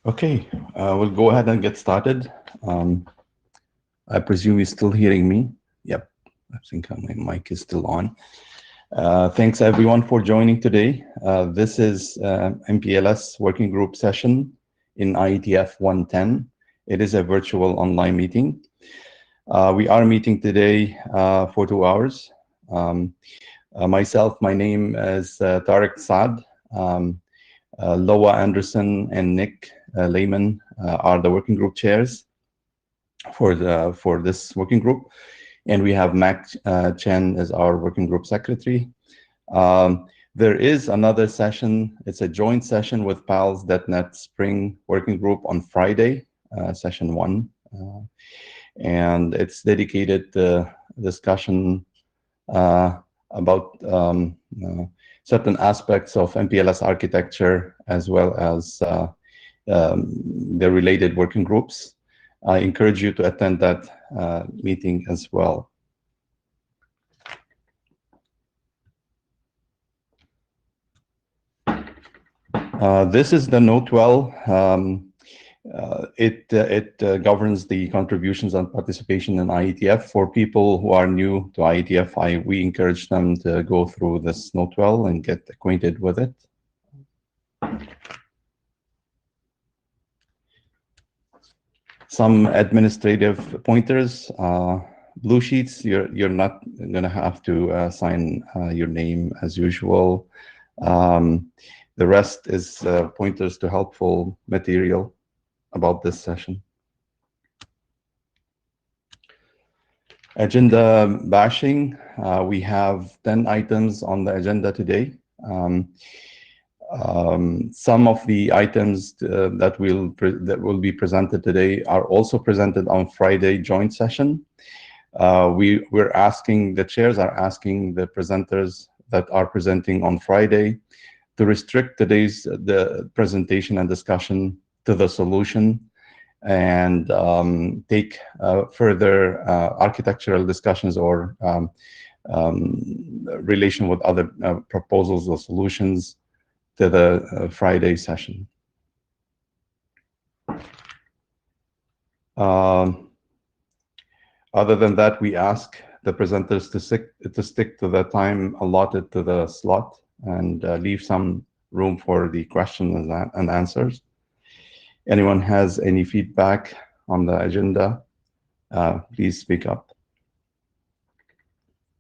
Okay, we'll go ahead and get started. I presume you're still hearing me. Yep, I think my mic is still on. Thanks everyone for joining today. This is Mpls working group session in IETF 110. It is a virtual online meeting. We are meeting today for 2 hours. Myself, my name is Tariq Saad. Loa Anderson and Nick Lehman are the working group chairs for this working group, and we have Mac Chen as our working group secretary. There is another session. It's a joint session with Pals.NET Spring working group on Friday, session 1, and it's dedicated to discussion about certain aspects of Mpls architecture, as well as the related working groups. I encourage you to attend that meeting as well. This is the Note 12. It governs the contributions and participation in IETF. For people who are new to IETF, we encourage them to go through this Note 12 and get acquainted with it. Some administrative pointers. Blue sheets, you're not going to have to sign your name as usual. The rest is pointers to helpful material about this session. Agenda bashing. We have 10 items on the agenda today. Some of the items that will be presented today are also presented on Friday joint session. The chairs are asking the presenters that are presenting on Friday to restrict the presentation and discussion to the solution, and take further architectural discussions or relation with other proposals or solutions to the Friday session. Other than that, we ask the presenters to stick to the time allotted to the slot and leave some room for the questions and answers. Anyone has any feedback on the agenda, please speak up.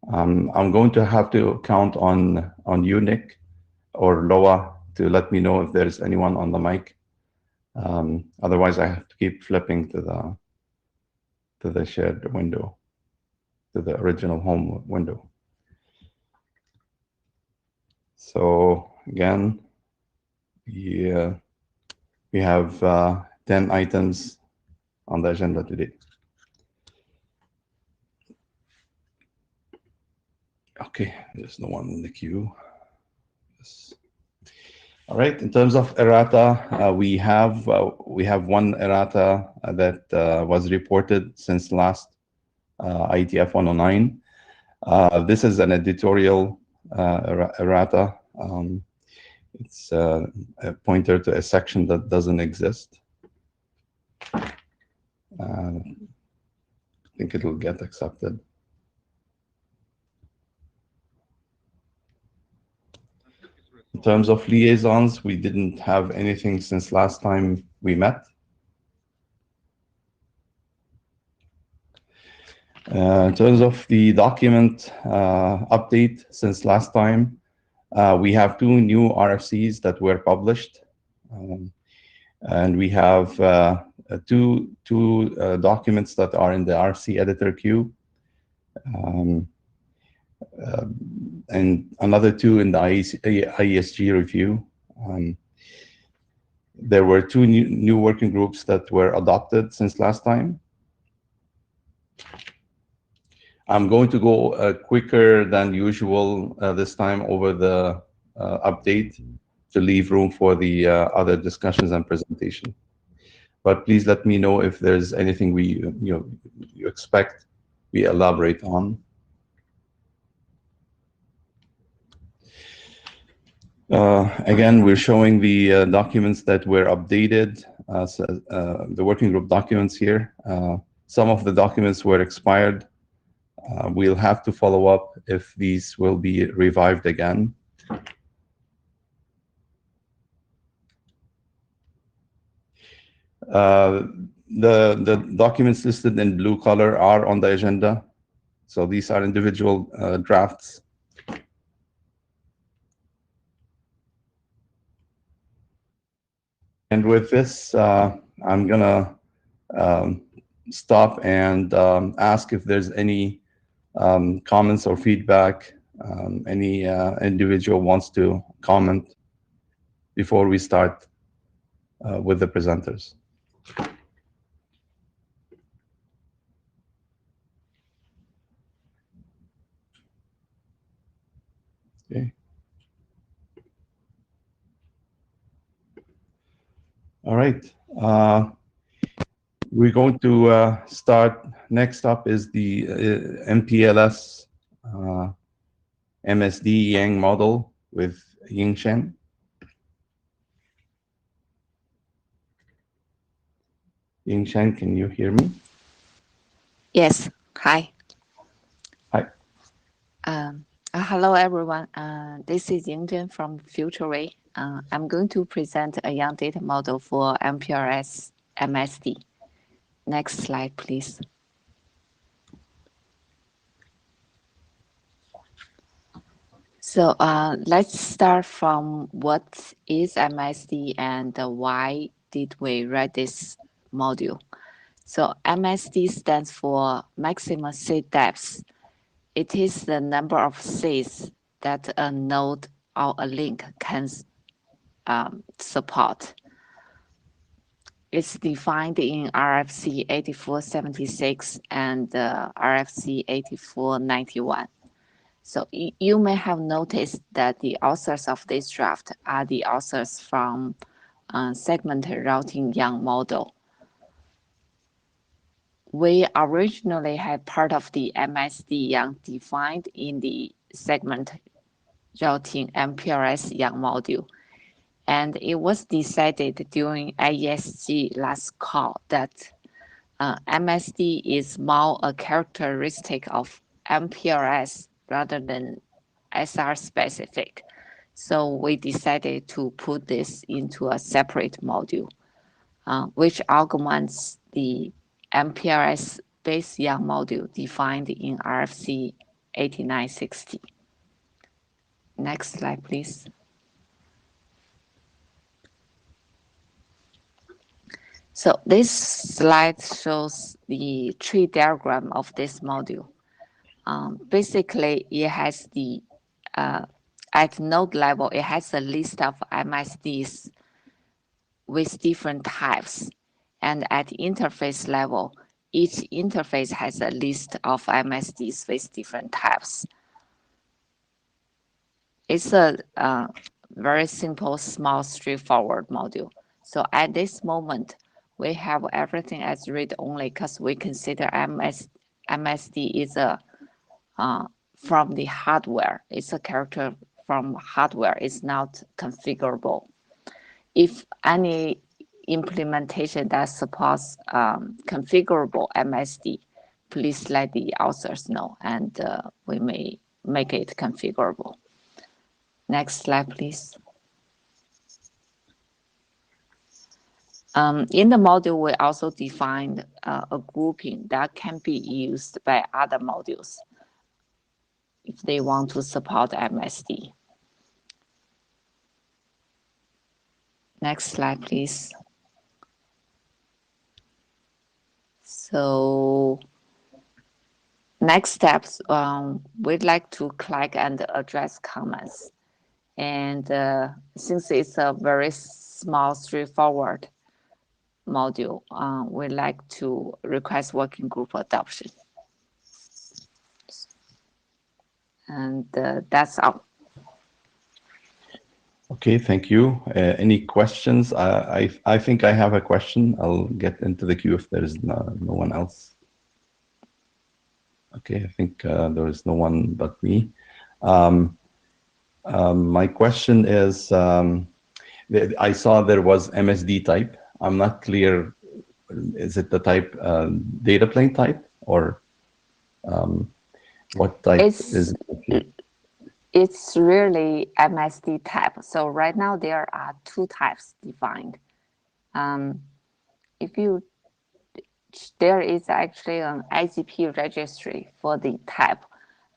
I'm going to have to count on you, Nick, or Loa, to let me know if there's anyone on the mic. Otherwise, I have to keep flipping to the shared window, to the original home window. So again, we have 10 items on the agenda today. Okay, there's no one in the queue. Yes. All right, in terms of errata, we have one errata that was reported since last IETF 109. This is an editorial errata. It's a pointer to a section that doesn't exist. I think it'll get accepted. In terms of liaisons, we didn't have anything since last time we met. In terms of the document update since last time, we have 2 new RFCs that were published, and we have two documents that are in the RFC editor queue, and another 2 in the IESG review. There were 2 new working groups that were adopted since last time. I'm going to go quicker than usual this time over the update to leave room for the other discussions and presentation. But please let me know if there's anything you expect we elaborate on. Again, we're showing the documents that were updated the working group documents here. Some of the documents were expired. We'll have to follow up if these will be revived again. The documents listed in blue color are on the agenda. So these are individual drafts. And with this, I'm gonna stop and ask if there's any comments or feedback. Any individual wants to comment before we start with the presenters. Okay. All right. We're going to start. Next up is the MPLS MSD Yang model with Ying Shen. Ying Shen, can you hear me? Yes. Hi. Hi. Hello, everyone. This is Ying Zhen from FutureWay. I'm going to present a Yang data model for Mpls MSD. Next slide, please. So let's start from what is MSD and why did we write this module. So MSD stands for maximum seed depth. It is the number of seeds that a node or a link can support. It's defined in RFC 8476 and RFC 8491. So you may have noticed that the authors of this draft are the authors from segment routing Yang model. We originally had part of the MSD Yang defined in the segment routing Mpls Yang module. And it was decided during IESG last call that MSD is more a characteristic of Mpls rather than SR specific. So we decided to put this into a separate module, which augments the Mpls base Yang module defined in RFC 8960. Next slide, please. So this slide shows the tree diagram of this module. Basically, it has the, at node level, it has a list of MSDs with different types. And at interface level, each interface has a list of MSDs with different types. It's a very simple, small, straightforward module. So at this moment, we have everything as read-only because we consider MSD is a from the hardware. It's a character from hardware. It's not configurable. If any implementation that supports configurable MSD, please let the authors know, and we may make it configurable. Next slide, please. In the module, we also defined a grouping that can be used by other modules if they want to support MSD. Next slide, please. So next steps, we'd like to collect and address comments. And since it's a very small, straightforward module, we'd like to request working group adoption. And that's all. Okay, thank you. Any questions? I think I have a question. I'll get into the queue if there's no one else. Okay, I think there is no one but me. My question is, I saw there was MSD type. I'm not clear. Is it the type data plane type, or what type is it? It's really MSD type. So right now there are two types defined. If you there is actually an IGP registry for the type.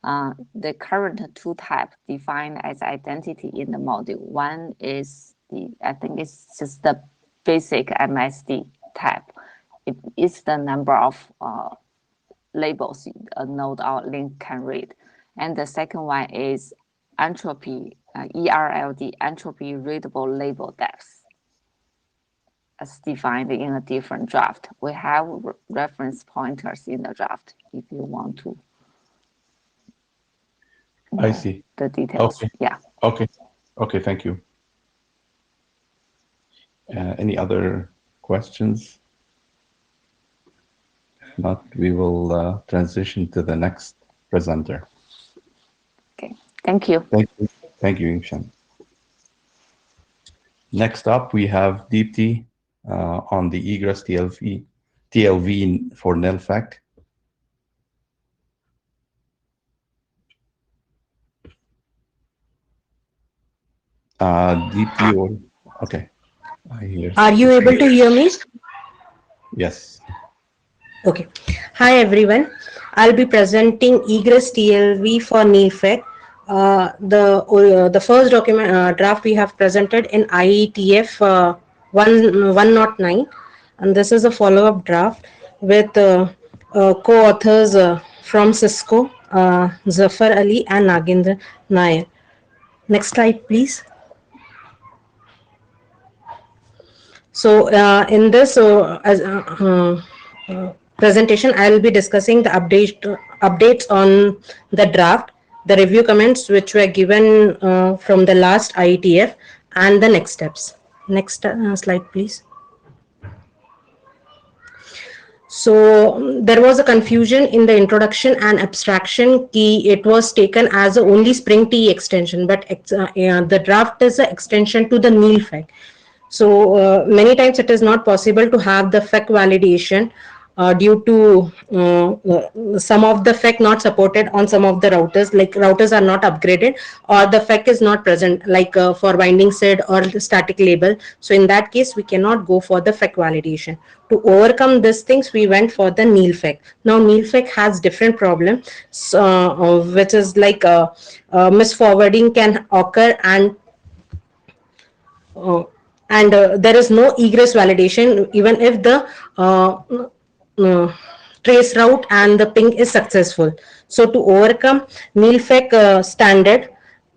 The current two type defined as identity in the module. One is I think it's just the basic MSD type. It is the number of labels a node or link can read. And the second one is entropy, ERLD, entropy readable label depth, as defined in a different draft. We have reference pointers in the draft if you want to know I see. the details. Okay. Yeah. Okay. Okay. Thank you. Any other questions? If not, we will transition to the next presenter. Okay. Thank you. Thank you. Thank you, Yingshan. Next up, we have Deepti on the egress TLV for NELFAC. Deepti, okay. I hear. Are you able to hear me? Yes. Okay. Hi everyone. I'll be presenting egress TLV for NELFAC. The first document draft we have presented in IETF 109, and this is a follow-up draft with co-authors from Cisco, Zafar Ali and Nagendra Nair. Next slide, please. So in this presentation, I will be discussing the updates on the draft, the review comments which were given from the last IETF, and the next steps. Next slide, please. So there was a confusion in the introduction and abstraction key. It was taken as a only Spring T extension, but the draft is an extension to the NELFAC. So many times it is not possible to have the FEC validation due to some of the FEC not supported on some of the routers, like routers are not upgraded or the FEC is not present, like for binding SID or static label. So in that case, we cannot go for the FEC validation. To overcome these things, we went for the NELFAC. Now NELFAC has different problems, which is like misforwarding can occur, and there is no egress validation even if the trace route and the ping is successful. So to overcome NELFAC standard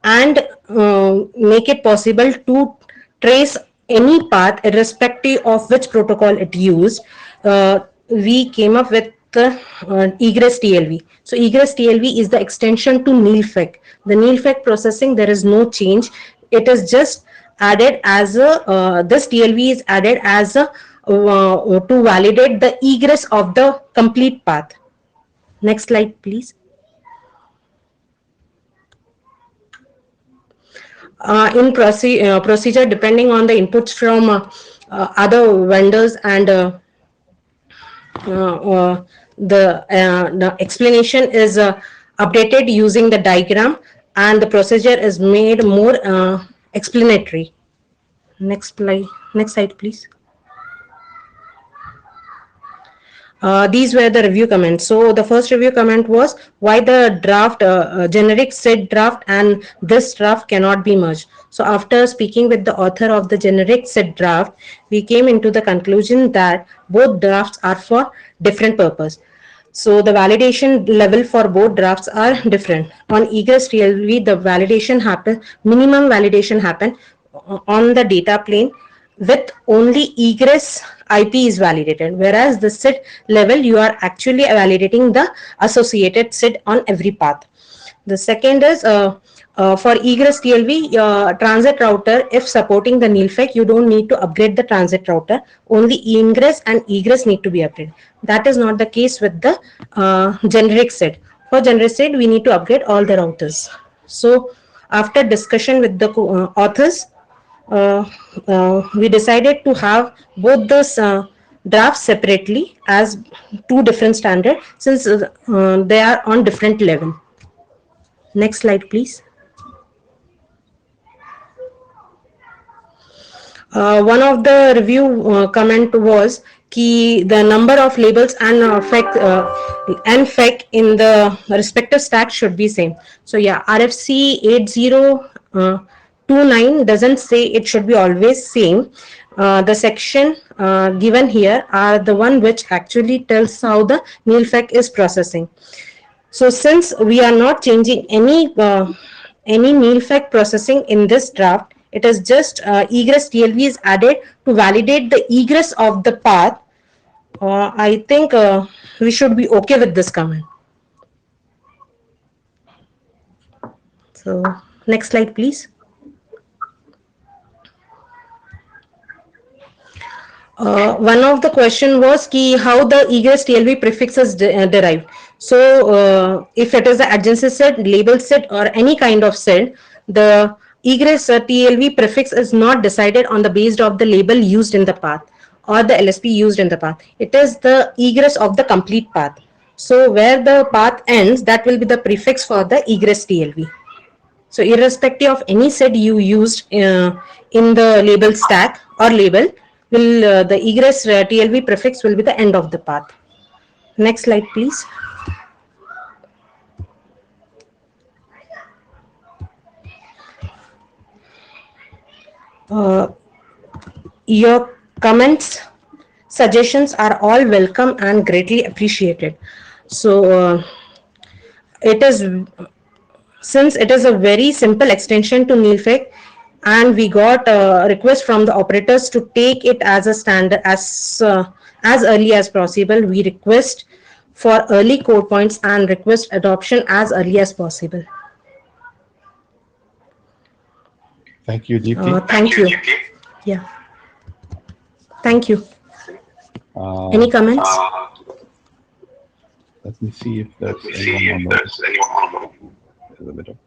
and make it possible to trace any path irrespective of which protocol it used, we came up with the egress TLV. So egress TLV is the extension to NELFAC. The NELFAC processing, there is no change. It is just added as a this TLV is added as a to validate the egress of the complete path. Next slide, please. In procedure, depending on the inputs from other vendors and the explanation is updated using the diagram, and the procedure is made more explanatory. Next slide, please. These were the review comments. So the first review comment was why the draft, generic SID draft and this draft cannot be merged. So after speaking with the author of the generic SID draft, we came into the conclusion that both drafts are for different purpose. So the validation level for both drafts are different. On egress TLV, the validation happen, minimum validation happen on the data plane with only egress IP is validated, whereas the SID level, you are actually validating the associated SID on every path. The second is for egress TLV, transit router, if supporting the NELFAC, you don't need to upgrade the transit router. Only ingress and egress need to be upgraded. That is not the case with the generic SID. For generic SID, we need to upgrade all the routers. So after discussion with the authors, uh, we decided to have both those drafts separately as two different standards, since they are on different level. Next slide, please. One of the review comment was कि the number of labels and FEC in the respective stack should be same. So yeah, RFC 8029 doesn't say it should be always same. The section given here are the one which actually tells how the NeilFEC is processing. So since we are not changing any NeilFEC processing in this draft, it is just egress TLV is added to validate the egress of the path. I think we should be okay with this comment. So next slide, please. One of the question was ki how the egress TLV prefix is derived. So if it is the adjacency set, label set, or any kind of set, the egress TLV prefix is not decided on the based of the label used in the path or the LSP used in the path. It is the egress of the complete path. So where the path ends, that will be the prefix for the egress TLV. So irrespective of any set you used in the label stack or label, will the egress TLV prefix will be the end of the path. Next slide, please. Uh, your comments, suggestions are all welcome and greatly appreciated. So it is, since it is a very simple extension to NeilFEC, and we got a request from the operators to take it as a standard as early as possible. We request for early code points and request adoption as early as possible. Thank you, Deepti. Thank you. Yeah. Thank you. Uh, Any comments? Let me see if there's anyone on the middle.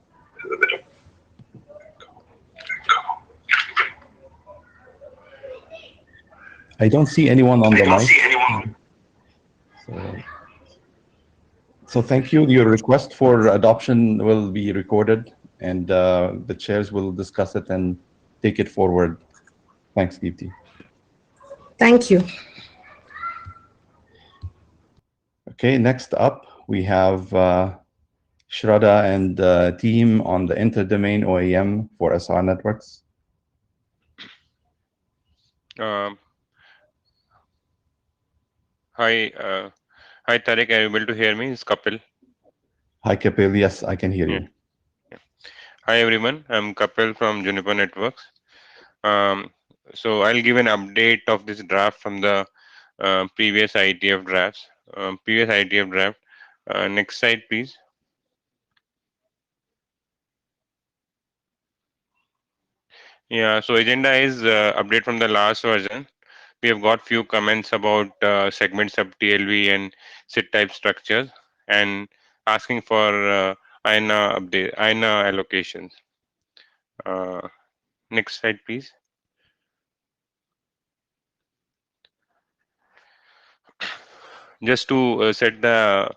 I don't see anyone on the mic. So thank you. Your request for adoption will be recorded, and the chairs will discuss it and take it forward. Thanks, Deepti. Thank you. Okay, next up, we have Shraddha and team on the interdomain OEM for SR networks. Hi, hi Tariq, are you able to hear me? It's Kapil. Hi, Kapil. Yes, I can hear you. Yeah. Hi, everyone. I'm Kapil from Juniper Networks. So I'll give an update of this draft from the previous IETF drafts. Previous IETF draft. Next slide, please. Yeah, so agenda is update from the last version. We have got few comments about segment sub TLV and SID type structures and asking for INA update, INA allocations. Next slide, please. Just to set the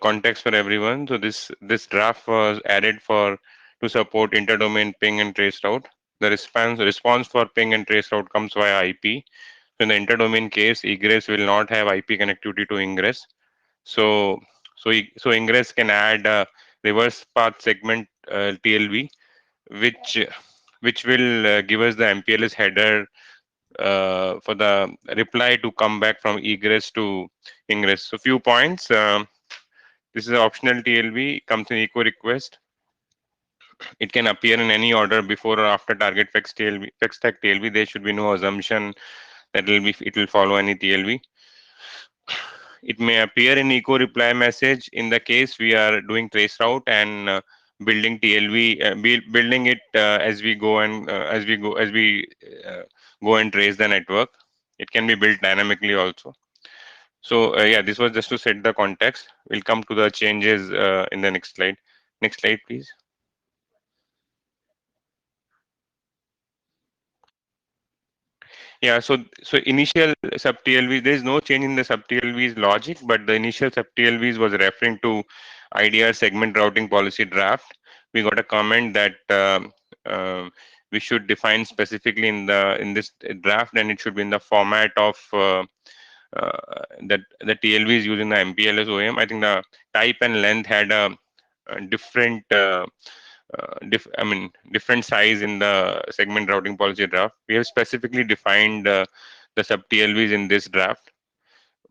context for everyone, so this draft was added for to support interdomain ping and trace route. The response for ping and trace route comes via IP. So in the interdomain case, egress will not have IP connectivity to ingress. So ingress can add a reverse path segment TLV, which will give us the Mpls header for the reply to come back from egress to ingress. So few points. This is an optional TLV, comes in echo request. It can appear in any order before or after target fetch TLV, fetch tag TLV. There should be no assumption that it will follow any TLV. It may appear in echo reply message in the case we are doing trace route and building TLV, building it as we go and as we go and trace the network. It can be built dynamically also. So yeah, this was just to set the context. We'll come to the changes in the next slide. Next slide, please. Yeah, so initial sub TLV, there is no change in the sub TLV's logic, but the initial sub TLVs was referring to IDR segment routing policy draft. We got a comment that we should define specifically in this draft, and it should be in the format of that the TLV is using the MPLS OEM. I think the type and length had a different different size in the segment routing policy draft. We have specifically defined the sub TLVs in this draft,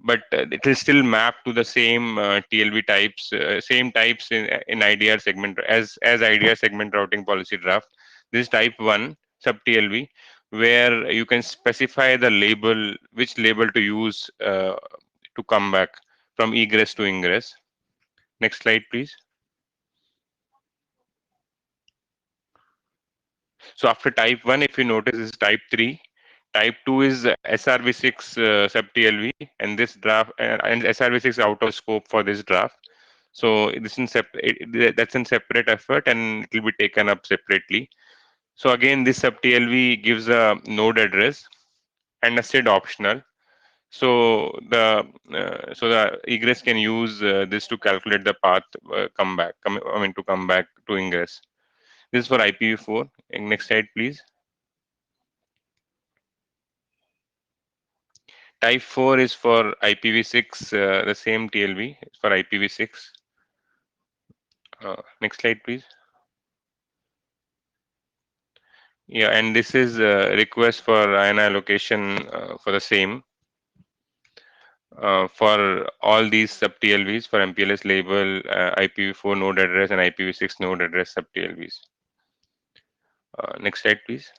but it will still map to the same TLV types, same types in IDR segment as IDR segment routing policy draft. This is type 1 sub TLV, where you can specify the label, which label to use to come back from egress to ingress. Next slide, please. So after type 1, if you notice, is type 3. Type 2 is SRv6 sub TLV, and this draft and SRv6 out of scope for this draft. So this in that's in separate effort, and it will be taken up separately. So again, this sub TLV gives a node address and a SID optional. So the egress can use this to calculate the path to come back to ingress. This is for IPv4. Next slide, please. Type 4 is for IPv6, the same TLV for IPv6. Next slide, please. Yeah, and this is a request for INI allocation for the same. For all these sub TLVs for MPLS label, IPv4 node address and IPv6 node address sub TLVs. Next slide, please.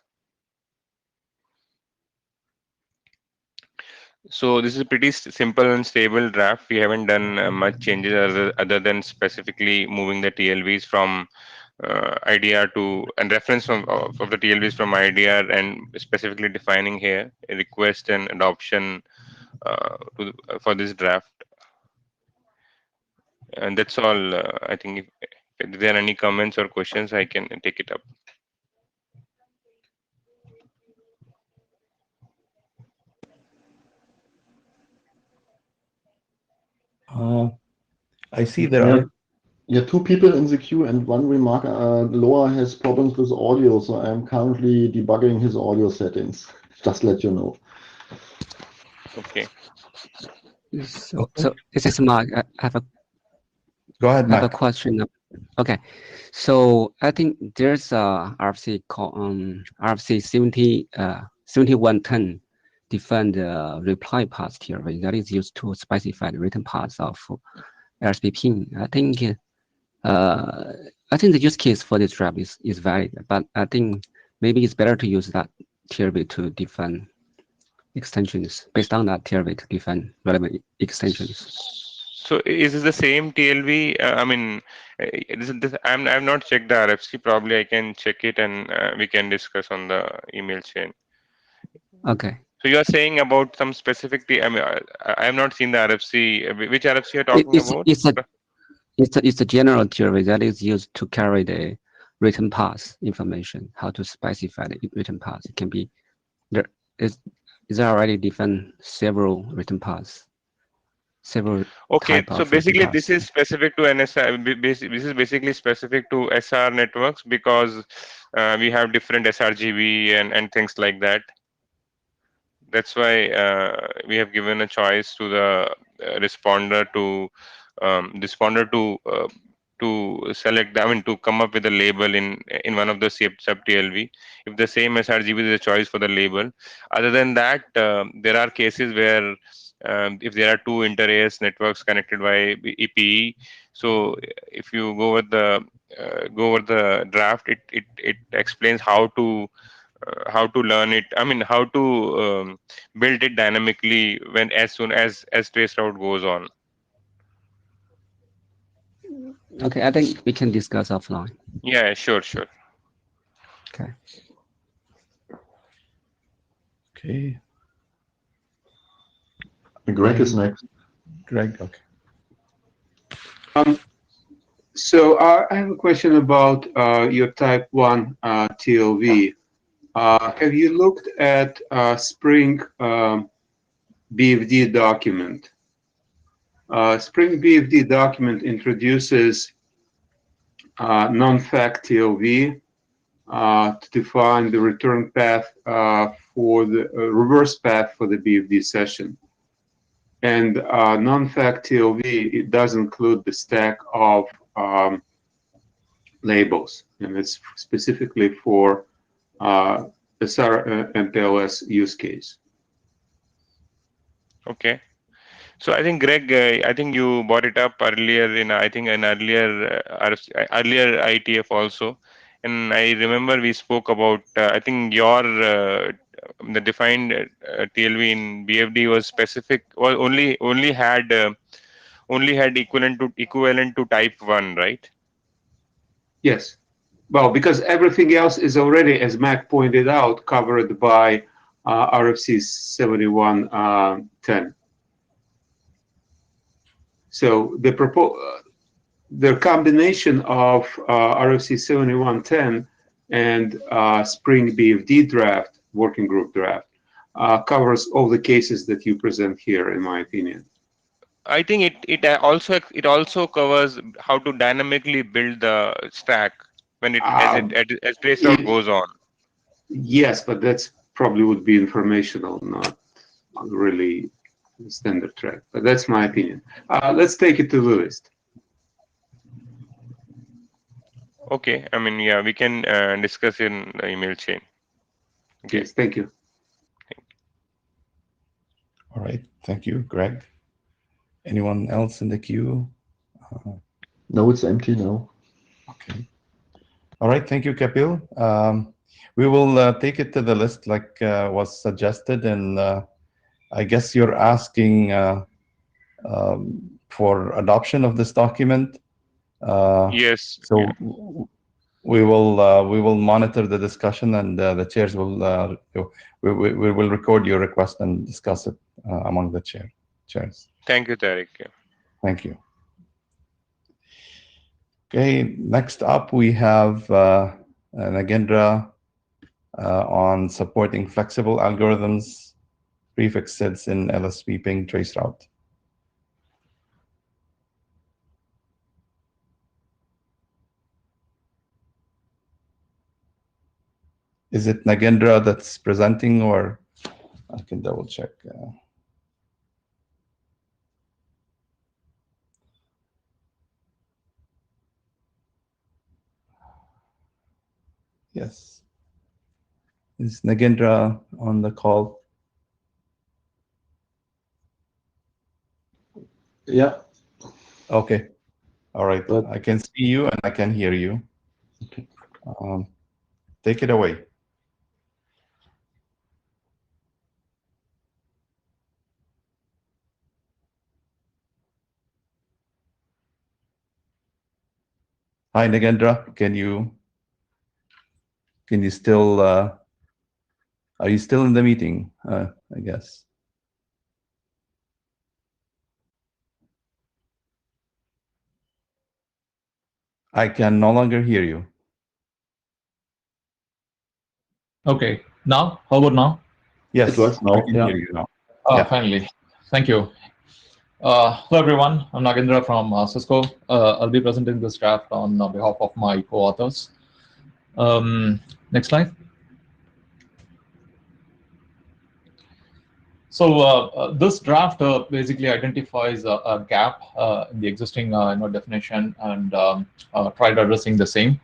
So this is a pretty simple and stable draft. We haven't done much changes other than specifically moving the TLVs from IDR to and reference of the TLVs from IDR, and specifically defining here a request and adoption for this draft. And that's all. I think if there are any comments or questions, I can take it up. I see there are. Yeah, two people in the queue and one remark. Loa has problems with audio, so I'm currently debugging his audio settings. Just let you know. Okay. So this is Mark. I have a Go ahead, I have a Mac. question. Okay, so I think there's a RFC called RFC 7110 defined reply path here that is used to specify the written paths of RSP pin. I think the use case for this draft is valid, but I think maybe it's better to use that TLV to define extensions based on that TLV to define relevant extensions. So is this the same TLV? I've not checked the RFC. Probably I can check it, and we can discuss on the email chain. Okay. So you are saying about some specific. I have not seen the RFC. Which RFC you're talking about? It's a general TLV that is used to carry the written path information. How to specify the written path? It can be there is already defined several written paths. Okay, so basically this is specific to NSI. This is basically specific to SR networks because we have different SRGB and things like that. That's why we have given a choice to the responder to select. To come up with a label in one of the sub TLV. If the same SRGB is a choice for the label. Other than that, there are cases where if there are two inter-AS networks connected by EPE, so if you go over the draft, it explains how to learn it. How to build it dynamically as soon as traceroute goes on. Okay, I think we can discuss offline. Yeah, sure. Okay. Okay. Greg is next. Greg, okay. So I have a question about your type 1 TLV. Have you looked at Spring BFD document? Spring BFD document introduces non-fact TLV to define the return path for the reverse path for the BFD session. And non-fact TLV, it does include the stack of labels, and it's specifically for the Mpls use case. Okay. So I think Greg, I think you brought it up earlier in I think an earlier earlier IETF also, and I remember we spoke about I think your the defined TLV in BFD was specific, was only had equivalent to type 1, right? Yes. Well, because everything else is already, as Mac pointed out, covered by RFC 7110. So the combination of RFC 7110 and Spring BFD draft, working group draft, covers all the cases that you present here, in my opinion. I think it also covers how to dynamically build the stack when as traceroute goes on. Yes, but that's probably would be informational, not really standard track. But that's my opinion. Let's take it to the list. Okay, I mean, yeah, we can discuss in the email chain. Okay. Yes, thank you. All right, thank you, Greg. Anyone else in the queue? No, it's empty now. Okay. All right, thank you, Kapil. We will take it to the list like was suggested, and I guess you're asking for adoption of this document. Yes. So yeah. we will monitor the discussion, and the chairs will we will record your request and discuss it among the chairs. Thank you, Tariq. Yeah. Thank you. Okay, next up we have Nagendra on supporting flexible algorithms, prefix SIDs in LSP ping traceroute. Is it Nagendra that's presenting, or I can double check? Yes. Is Nagendra on the call? Yeah. Okay. All right. But I can see you and I can hear you. okay. Take it away. Hi, Nagendra. Can you still are you still in the meeting? I guess. I can no longer hear you. Okay, now, how about now? Yes, It works now. I can hear you now. Oh, finally. Thank you. Hello, everyone. I'm Nagendra from Cisco. I'll be presenting this draft on behalf of my co-authors. Next slide. So this draft basically identifies a gap in the existing definition and tried addressing the same.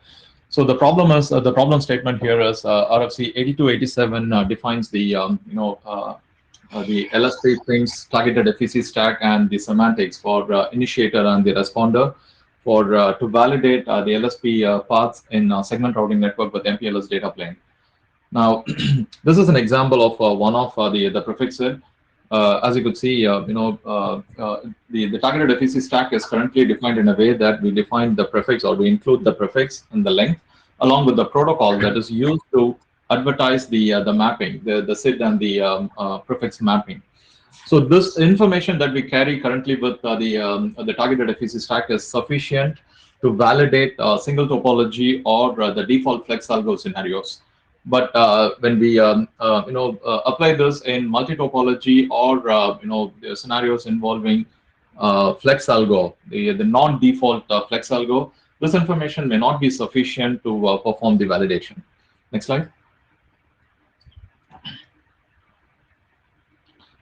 So the problem is the problem statement here is RFC 8287 defines the the LSP things, targeted FEC stack, and the semantics for initiator and the responder for to validate the LSP paths in segment routing network with MPLS data plane. Now, this is an example of one of the prefix SID. As you could see, the targeted FEC stack is currently defined in a way that we define the prefix, or we include the prefix and the length, along with the protocol that is used to advertise the mapping, the SID and the prefix mapping. So this information that we carry currently with the targeted FEC stack is sufficient to validate single topology or the default flex algo scenarios. But when we apply this in multi-topology or the scenarios involving flex algo, the non-default flex algo, this information may not be sufficient to perform the validation. Next slide.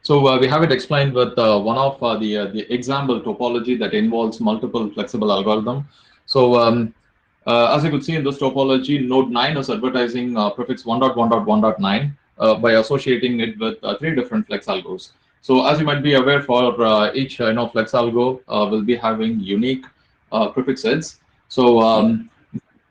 So we have it explained with one of the example topology that involves multiple flexible algorithm. So as you could see in this topology, node 9 is advertising prefix 1.1.1.9 by associating it with 3 different flex algos. So as you might be aware, for each flex algo will be having unique prefix heads. So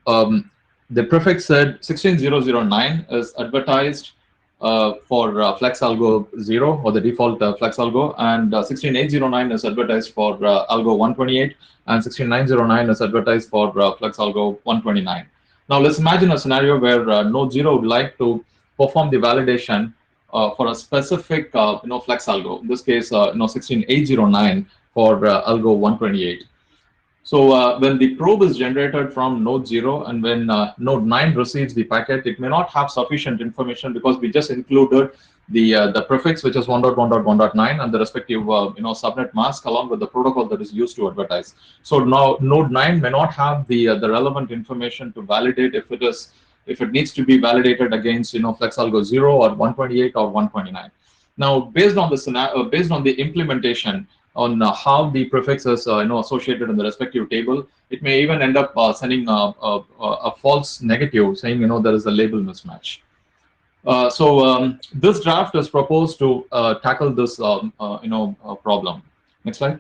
the prefix head 16009 is advertised for flex algo 0, or the default flex algo, and 16809 is advertised for algo 128, and 16909 is advertised for flex algo 129. Now let's imagine a scenario where node 0 would like to perform the validation for a specific flex algo. In this case, 16809 for algo 128. So when the probe is generated from node 0 and when node 9 receives the packet, it may not have sufficient information because we just included the prefix, which is 1.1.1.9, and the respective subnet mask along with the protocol that is used to advertise. So now node 9 may not have the relevant information to validate if it needs to be validated against flex algo 0 or 128 or 129. Now based on the implementation on how the prefix is associated in the respective table, it may even end up sending a false negative saying there is a label mismatch. So this draft is proposed to tackle this problem. Next slide.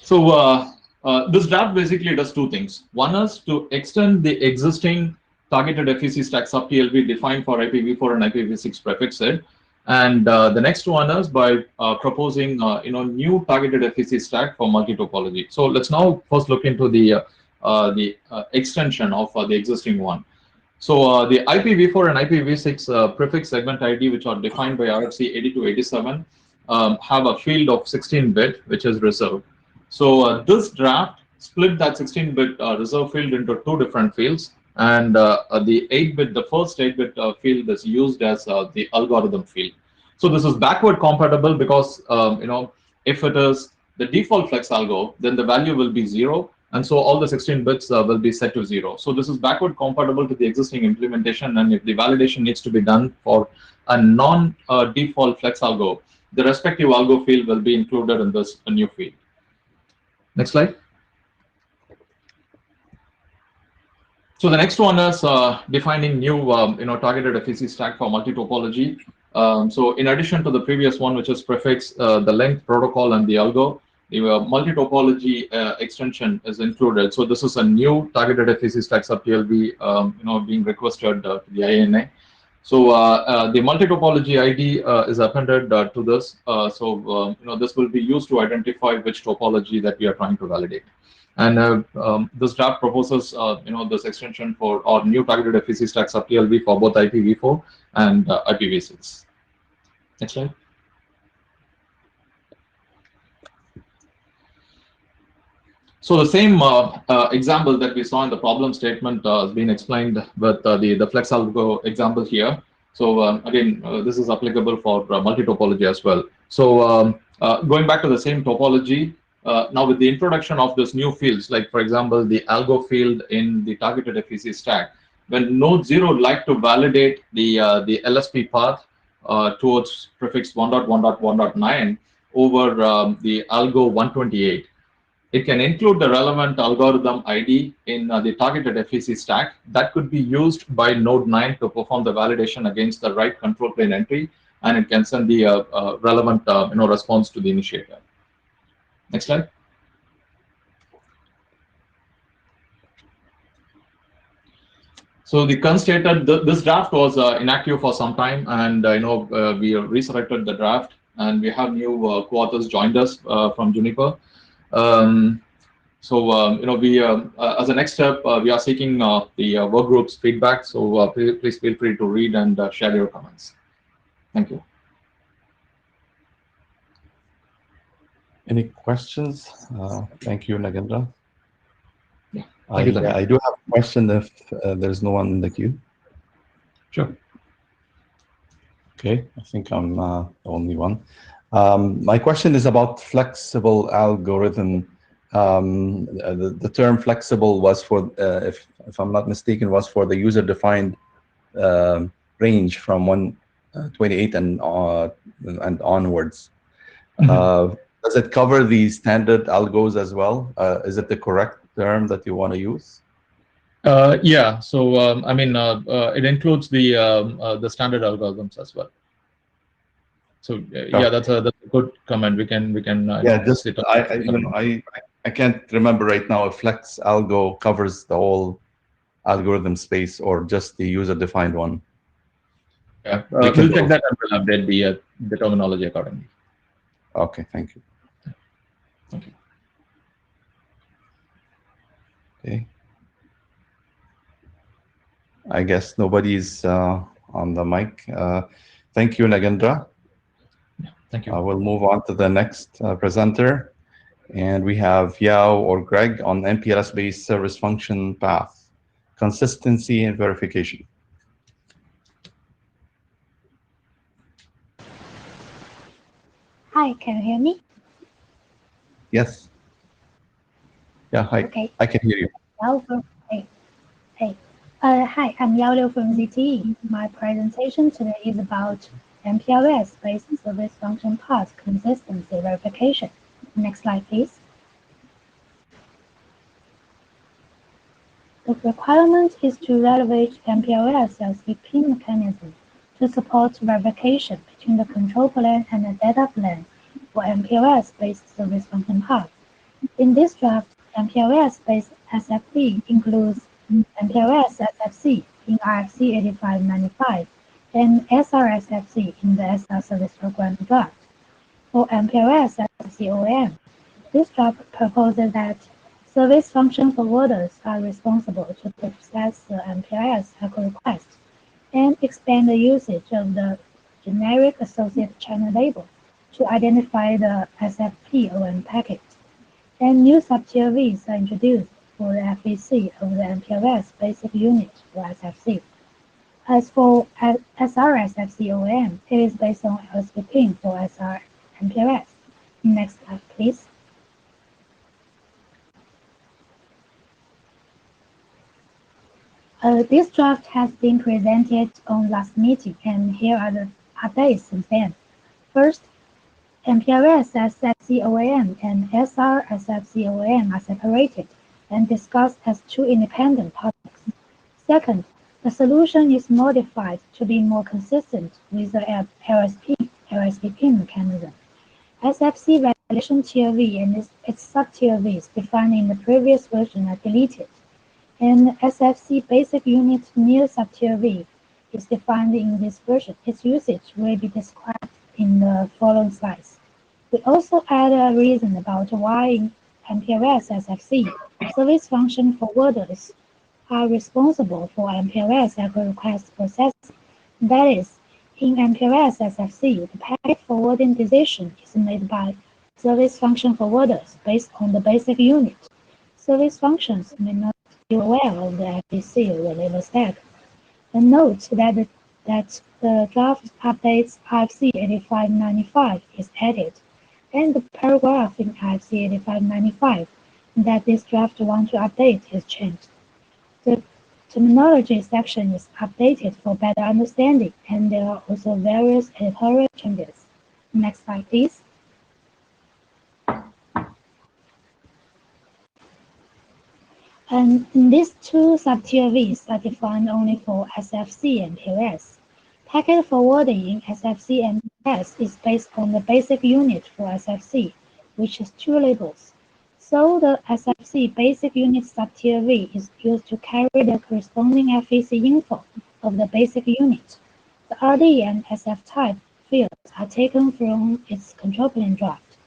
So this draft basically does 2 things. One is to extend the existing targeted FEC stack sub-TLB defined for IPv4 and IPv6 prefix set, and the next one is by proposing new targeted FEC stack for multi-topology. So let's now first look into the extension of the existing one. So the IPv4 and IPv6 prefix segment ID, which are defined by RFC 8287, have a field of 16-bit, which is reserved. So this draft split that 16-bit reserve field into 2 different fields, and the 8-bit, the first 8-bit field is used as the algorithm field. So this is backward compatible because if it is the default flex algo, then the value will be 0, and so all the 16 bits will be set to 0. So this is backward compatible to the existing implementation, and if the validation needs to be done for a non-default flex algo, the respective algo field will be included in this new field. Next slide. So the next one is defining new targeted FEC stack for multi-topology. So in addition to the previous one, which is prefix, the length, protocol, and the algo, the multi-topology extension is included. So this is a new targeted FEC stack sub-TLB being requested to the INA. So the multi-topology ID is appended to this. So this will be used to identify which topology that we are trying to validate. And this draft proposes this extension for our new targeted FEC stack sub-TLB for both IPv4 and IPv6. Next slide. So the same example that we saw in the problem statement has been explained with the flex algo example here. So again, this is applicable for multi-topology as well. So going back to the same topology, now with the introduction of this new fields, like for example, the algo field in the targeted FEC stack, when node 0 would like to validate the LSP path towards prefix 1.1.1.9 over the algo 128, it can include the relevant algorithm ID in the targeted FEC stack that could be used by node 9 to perform the validation against the right control plane entry, and it can send the relevant response to the initiator. Next slide. So the current stated, this draft was inactive for some time, and we resurrected the draft, and we have new co-authors joined us from Juniper. We as a next step, we are seeking the work group's feedback. So please feel free to read and share your comments. Thank you. Any questions? Thank you, Nagendra. Yeah. Thank you, Zach. I do have a question if there's no one in the queue. Sure. Okay, I think I'm the only one. My question is about flexible algorithm. The term flexible was for, if I'm not mistaken, was for the user-defined range from 128 and onwards. Does it cover the standard algos as well? Is it the correct term that you want to use? Yeah. So I mean, it includes the standard algorithms as well. So yeah, that's a good comment. We can Yeah, just I can't remember right now if Flex Algo covers the whole algorithm space or just the user-defined one. Yeah, we'll check that and we'll update the terminology accordingly. Okay, thank you. Thank you. Okay. I guess nobody's on the mic. Thank you, Nagendra. Yeah, thank you. We'll move on to the next presenter. And we have Yao or Greg on MPLS-based service function path, consistency and verification. Hi, can you hear me? Yes. Yeah, hi. Okay. I can hear you. Yao from, hey. Hi, I'm Yao Liu from ZTE. My presentation today is about MPLS-based service function path consistency verification. Next slide, please. The requirement is to evaluate MPLS LCP mechanism to support verification between the control plane and the data plane for MPLS-based service function path. In this draft, MPLS-based SFP includes MPLS SFC in RFC 8595 and SRSFC in the SR service program draft. For MPLS SFC OM, this draft proposes that service function forwarders are responsible to process the MPLS echo request and expand the usage of the generic associated channel label to identify the SFP OM packet. And new sub-TLVs are introduced for the FEC of the MPLS basic unit for SFC. As for SRSFC OM, it is based on LSP for SR MPLS. Next slide, please. This draft has been presented on last meeting, and here are the updates since then. First, MPLS SFCOAM and SR SFCOAM are separated and discussed as two independent topics. Second, the solution is modified to be more consistent with the LSP mechanism. SFC validation TLV and its sub-TLVs defined in the previous version are deleted, and SFC basic unit new sub-TLV is defined in this version. Its usage will be described in the following slides. We also add a reason about why in MPLS SFC, service function forwarders are responsible for MPLS echo request processing. That is, in MPLS SFC, the packet forwarding decision is made by service function forwarders based on the basic unit. Service functions may not be aware of the FEC or the label stack. And note that the draft updates IFC 8595 is added, and the paragraph in IFC 8595 that this draft want to update is changed. The terminology section is updated for better understanding, and there are also various editorial changes. Next slide, please. And these two sub-TLVs are defined only for SFC and MPLS. Packet forwarding in SFC and MPLS is based on the basic unit for SFC, which is two labels. So the SFC basic unit sub-TLV is used to carry the corresponding FEC info of the basic unit. The RD and SF type fields are taken from its control plane draft.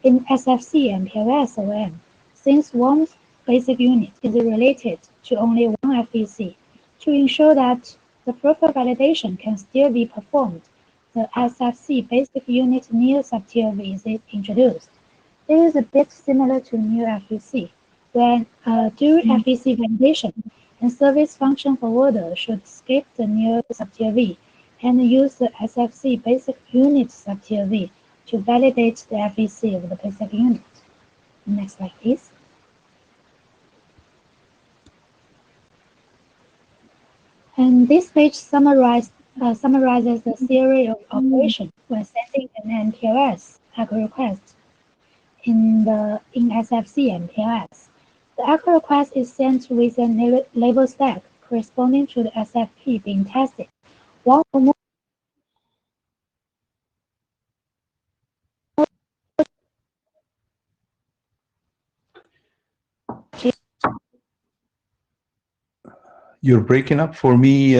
In SFC and MPLS OM, since one basic unit is related to only one FEC, to ensure that the proper validation can still be performed, the SFC basic unit new sub-TLV is introduced. It is a bit similar to new FEC, when during FEC validation, and service function forwarder should skip the new subtier V and use the SFC basic unit subtier V to validate the FEC of the basic unit. Next slide, please. And this page summarizes the theory of operation when sending an MPLS echo request in SFC MPLS. The echo request is sent with a label stack corresponding to the SFP being tested. One or more You're breaking up for me.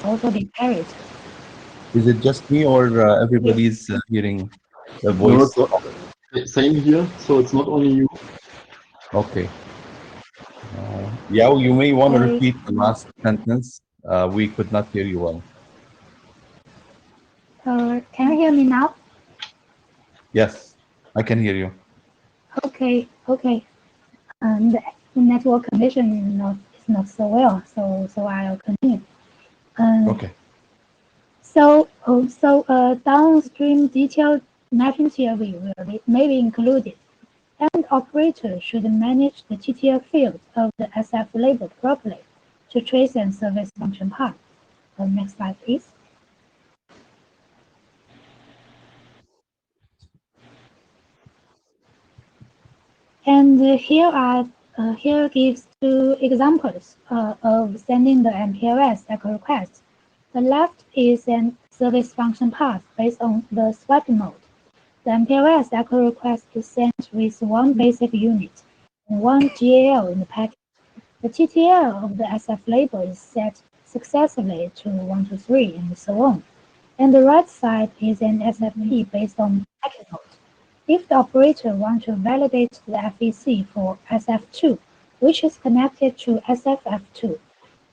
also be carried. Is it just me, or everybody's hearing the No, voice? same here. So it's not only you. Okay. Yao, you may want to Sorry. repeat the last sentence. We could not hear you well. Can you hear me now? Yes, I can hear you. Okay. The network condition is not so well, so I'll continue. Okay. So downstream detailed mapping theory may be included, and operator should manage the TTL field of the SF label properly to trace and service function path. Next slide, please. And here gives two examples of sending the MPLS echo request. The left is an service function path based on the swiping mode. The MPLS echo request is sent with one basic unit and one GAL in the packet. The TTL of the SF label is set successively to 1 to 3 and so on. And the right side is an SFP based on packet mode. If the operator wants to validate the FEC for SF2, which is connected to SFF2,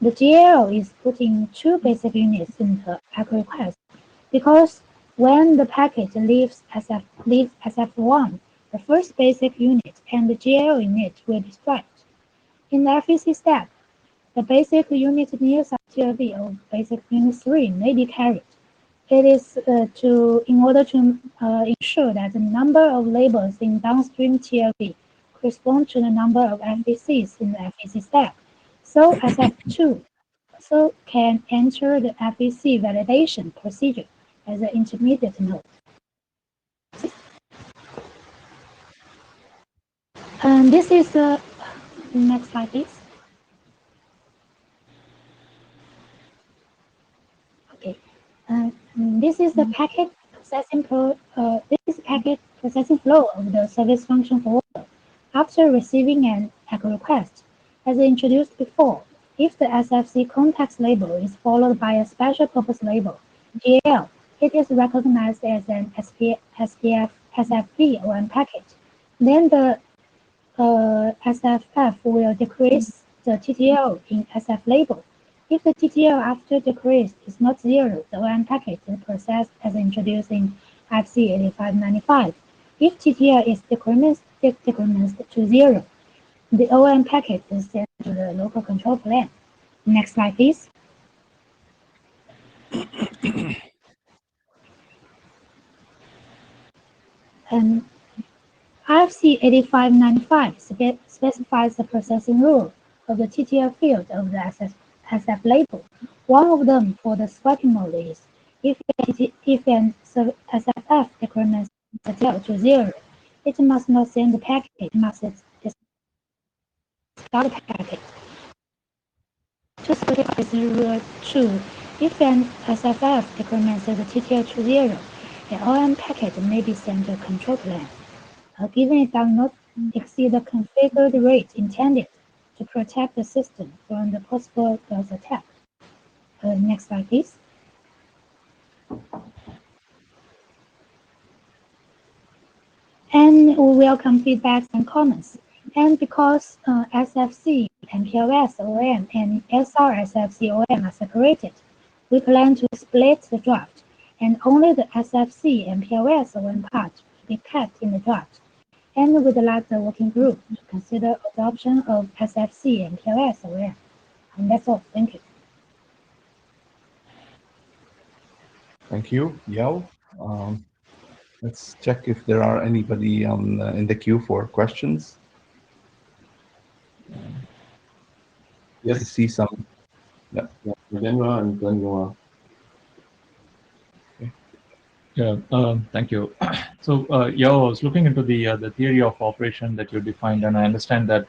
the GL is putting two basic units in the echo request, because when the packet leaves SF1, the first basic unit and the GL in it will be swiped. In the FEC step, the basic unit near subtier V of basic unit 3 may be carried. It is in order to ensure that the number of labels in downstream TLV correspond to the number of FECs in the FEC step. So SF2 also can enter the FEC validation procedure as an intermediate node. And this is the next slide, please. Okay. This is the packet processing flow of the service function forwarder after receiving an echo request. As introduced before, if the SFC context label is followed by a special purpose label, GL, it is recognized as an SFP or an packet. Then the SFF will decrease the TTL in SF label. If the TTL after decrease is not zero, the OM packet is processed as introduced in FC 8595. If TTL is decreased to zero, the OM packet is sent to the local control plane. Next slide, please. And IFC 8595 specifies the processing rule of the TTL field of the SF label. One of them for the swiping mode is if an SFF decrements TTL to zero, it must not send the packet, it must discard the packet. To specify this rule 2, if an SFF decrements the TTL to zero, an OM packet may be sent to a control plane. Given it does not exceed the configured rate intended to protect the system from the possible DOS attack. Next slide, please. And we welcome feedbacks and comments. And because SFC, MPLS OM, and SR SFC OM are separated, we plan to split the draft, and only the SFC MPLS OM part will be kept in the draft. and would like the working group to consider adoption of SFC and PLS OEM. And that's all. Thank you. Thank you, Yao. Let's check if there are anybody in the queue for questions. Yes. I see some. Yeah. Genra and then Noah. Yeah, thank you. So, Yao, I was looking into the theory of operation that you defined, and I understand that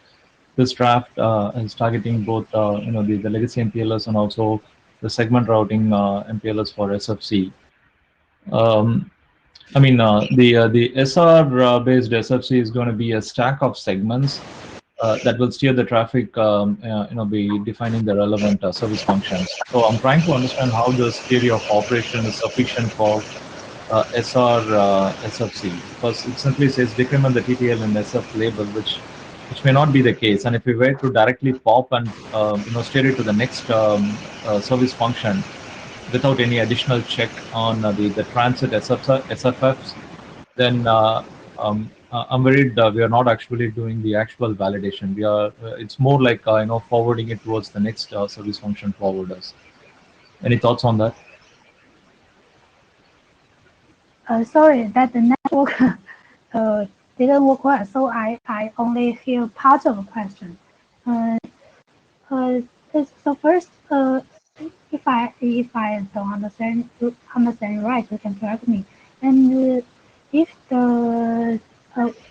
this draft is targeting both, the legacy MPLS and also the segment routing MPLS for SFC. I mean, the SR based SFC is going to be a stack of segments that will steer the traffic, be defining the relevant service functions. So I'm trying to understand how this theory of operation is sufficient for SR SFC, because it simply says decrement the TTL and SF label, which may not be the case. And if we were to directly pop and steer it to the next service function without any additional check on the transit SFFs, then I'm worried we are not actually doing the actual validation. We are. It's more like forwarding it towards the next service function forwarders. Any thoughts on that? Sorry that the network didn't work well, so I only hear part of the question. So first, if I don't understand right, you can correct me. And if the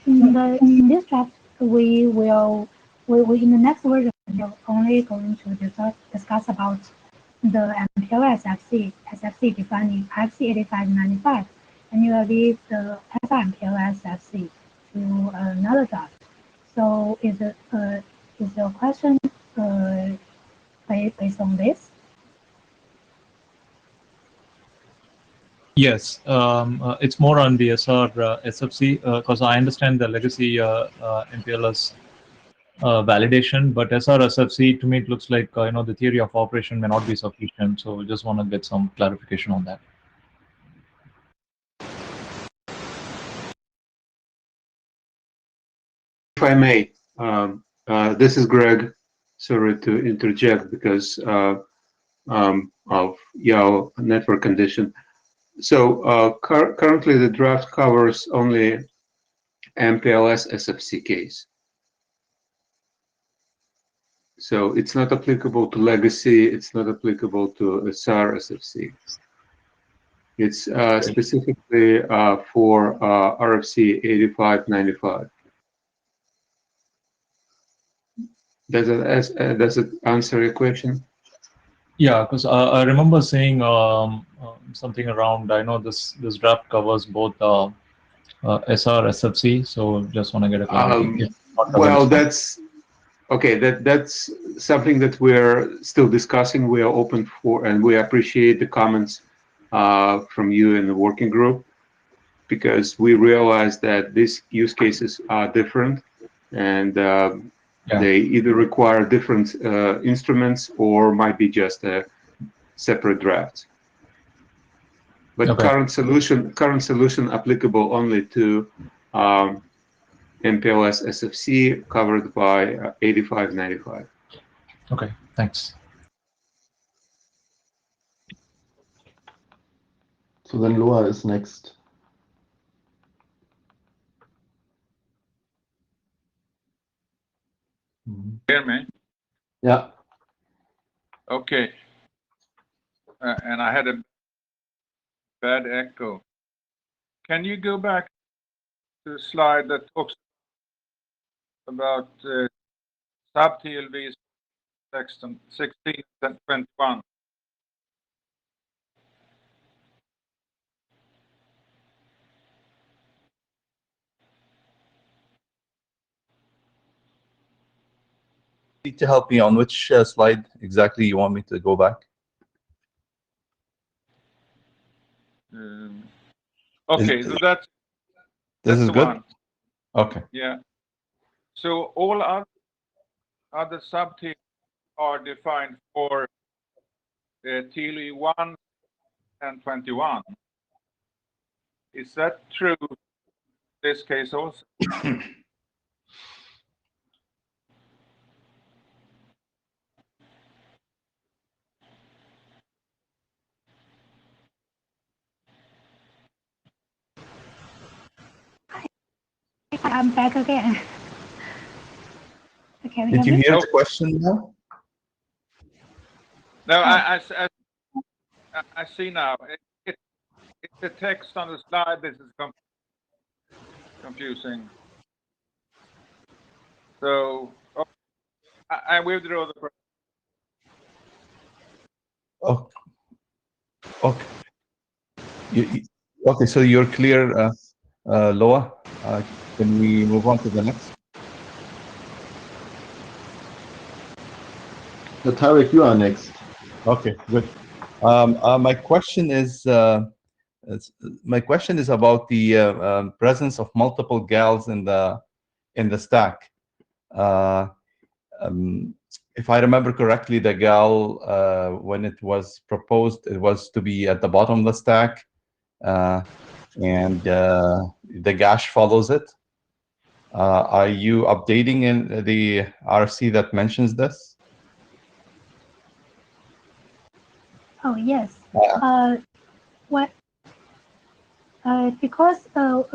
in this draft we in the next version we're only going to discuss about the MPLS SFC defining FC8595, and you will leave the SRMPLS FC to another draft. So is your question based on this? Yes, it's more on the SR SFC because I understand the legacy MPLS validation, but SR SFC to me it looks like the theory of operation may not be sufficient. So we just want to get some clarification on that. If I may, this is Greg. Sorry to interject because of your network condition. So currently the draft covers only MPLS SFC case. So it's not applicable to legacy. It's not applicable to SR SFC. It's specifically for RFC 8595. Does it answer your question? Yeah, because I remember saying something around. I know this draft covers both SR SFC, so just want to get a clarity. Well, that's okay. That's something that we're still discussing. We are open for, and we appreciate the comments from you in the working group, because we realize that these use cases are different, and they either require different instruments or might be just a separate draft. But current solution applicable only to MPLS SFC covered by 8595. Okay, thanks. So then Loa is next. Hear me? Yeah. Okay. And I had a bad echo. Can you go back to the slide that talks about sub-TLVs 16 and 21? Need to help me on which slide exactly you want me to go back? Okay, so that's this is the good. one. Okay. Yeah. So all other sub-TLVs are defined for TLV 1 and 21. Is that true this case also. I'm back again. Can you Did hear you me? hear Nope. the question now? No, Oh. I see now. It's the text on the slide. This is confusing. So I withdraw the. Oh, okay. Okay, so you're clear, Loa. Can we move on to the next? Tarek, you are next. Okay, good. My question is about the presence of multiple gals in the stack. If I remember correctly, the gal, when it was proposed, it was to be at the bottom of the stack, and the gash follows it. Are you updating in the RC that mentions this? Oh yes. What? Because the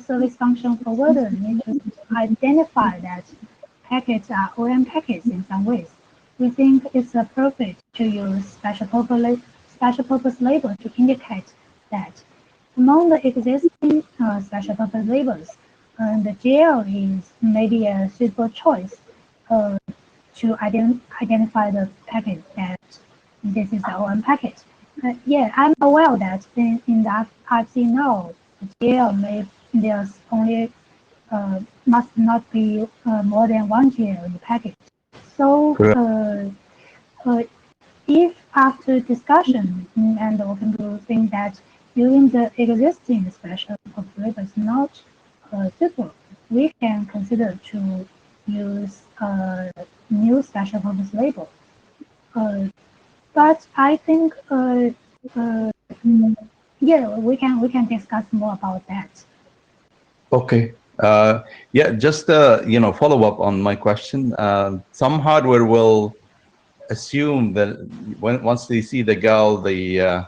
service function forwarder needs to identify that packets are OM packets in some ways. We think it's appropriate to use special purpose label to indicate that. Among the existing special purpose labels, the GL is maybe a suitable choice to identify the packet that this is the OM packet. Yeah, I'm aware that in the RC now, there's only must not be more than one GL in the packet. So if after discussion and the working group think that using the existing special purpose label is not suitable, we can consider to use a new special purpose label. But I think, yeah, we can discuss more about that. Okay. Yeah, just follow up on my question. Some hardware will assume that once they see the gal, the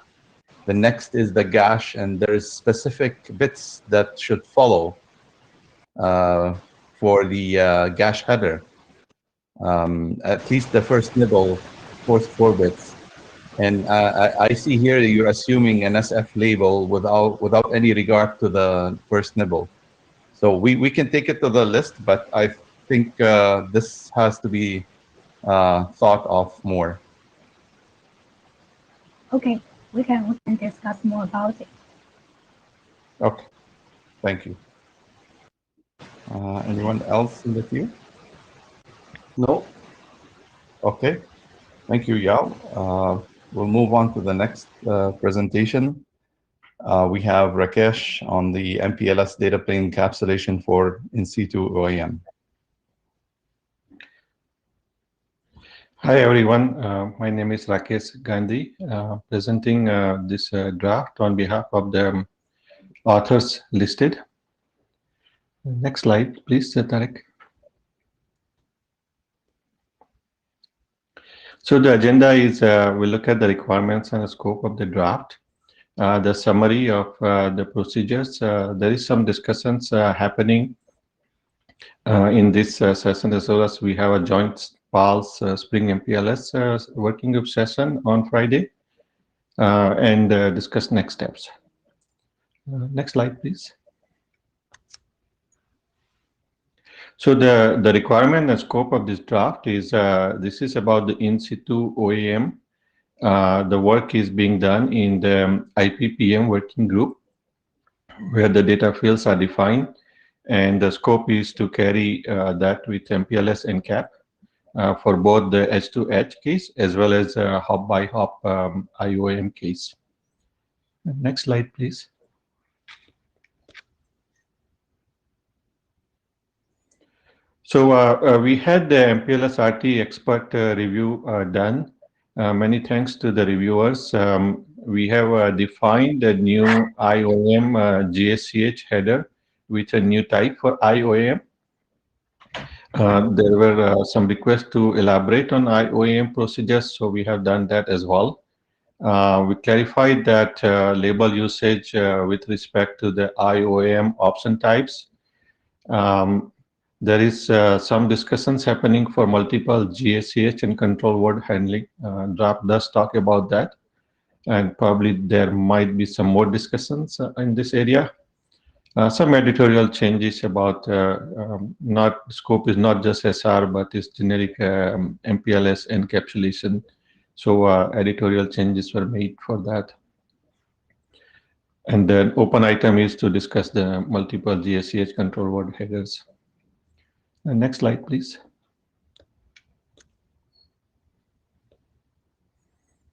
next is the gash, and there's specific bits that should follow for the gash header. At least the first nibble, first 4 bits. And I see here that you're assuming an SF label without any regard to the first nibble. So we can take it to the list, but I think this has to be thought of more. Okay, we can discuss more about it. Okay, thank you. Anyone else in the queue? No. Okay, thank you, Yao. We'll move on to the next presentation. We have Rakesh on the MPLS data plane encapsulation for in situ OEM. Hi everyone, my name is Rakesh Gandhi, presenting this draft on behalf of the authors listed. Next slide, please, Tarek. So the agenda is we'll look at the requirements and the scope of the draft, the summary of the procedures. There is some discussions happening in this session, as well as we have a joint Mpls Spring MPLS working group session on Friday, and discuss next steps. Next slide, please. So the requirement and scope of this draft is this is about the in situ OEM. The work is being done in the IPPM working group, where the data fields are defined, and the scope is to carry that with MPLS and CAP for both the edge to edge case as well as hop by hop IOM case. Next slide, please. So we had the MPLS RT expert review done. Many thanks to the reviewers. we have defined a new IOM GSCH header with a new type for IOM. There were some requests to elaborate on IOM procedures, so we have done that as well. We clarified that label usage with respect to the IOM option types. There is some discussions happening for multiple GSCH and control word handling. Draft does talk about that, and probably there might be some more discussions in this area. Some editorial changes about not scope is not just SR, but it's generic MPLS encapsulation. So editorial changes were made for that. And then open item is to discuss the multiple GSCH control word headers. Next slide, please.